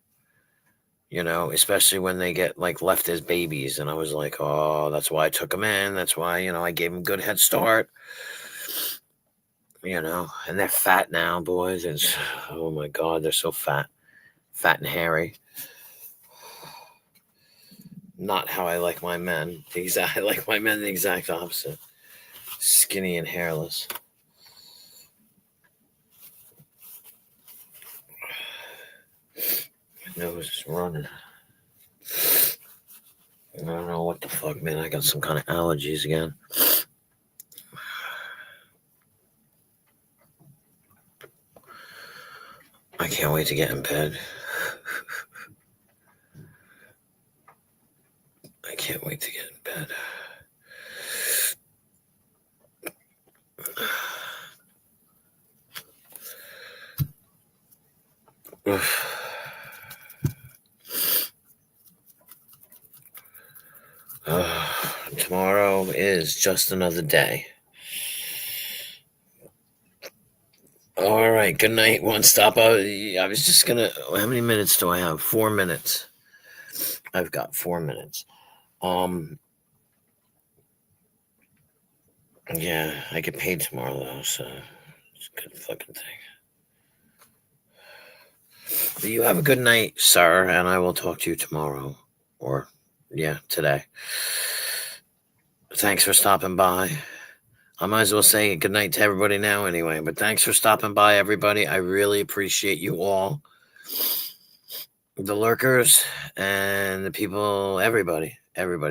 especially when they get like left as babies. And I was like, oh, that's why I took them in. That's why, I gave them good head start, and they're fat now, boys. It's, oh my God, they're so fat and hairy. Not how I like my men. I like my men the exact opposite. Skinny and hairless. My nose is running. I don't know what the fuck, man. I got some kind of allergies again. I can't wait to get in bed. I can't wait to get in bed. Tomorrow is just another day. All right, good night, One Stop. I was just gonna. How many minutes do I have? 4 minutes. I've got 4 minutes. Yeah, I get paid tomorrow though, so it's a good fucking thing. But you have a good night, sir, and I will talk to you tomorrow, or today. Thanks for stopping by. I might as well say good night to everybody now anyway, but thanks for stopping by, everybody. I really appreciate you all. The lurkers and the people, everybody.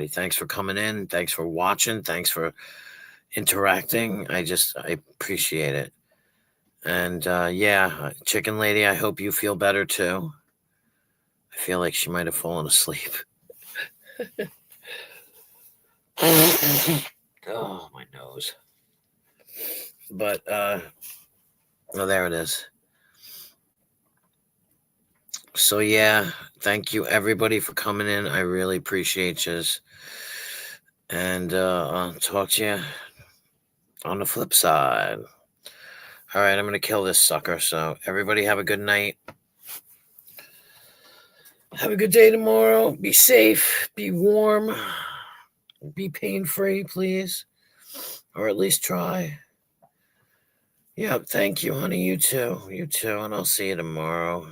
Thanks for coming in. Thanks for watching. Thanks for interacting. I appreciate it. And Chicken Lady, I hope you feel better too. I feel like she might have fallen asleep. Oh, my nose. But, there it is. So, thank you everybody for coming in. I really appreciate you. And I'll talk to you on the flip side. All right, I'm going to kill this sucker. So everybody have a good night. Have a good day tomorrow. Be safe. Be warm. Be pain-free, please. Or at least try. Yeah, thank you, honey. You too. You too. And I'll see you tomorrow.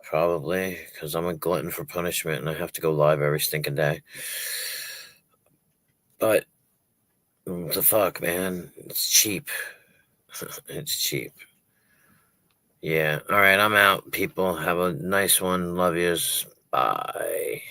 Probably, because I'm a glutton for punishment and I have to go live every stinking day. But, what the fuck, man? It's cheap. It's cheap. Yeah. All right, I'm out, people. Have a nice one. Love yous. Bye.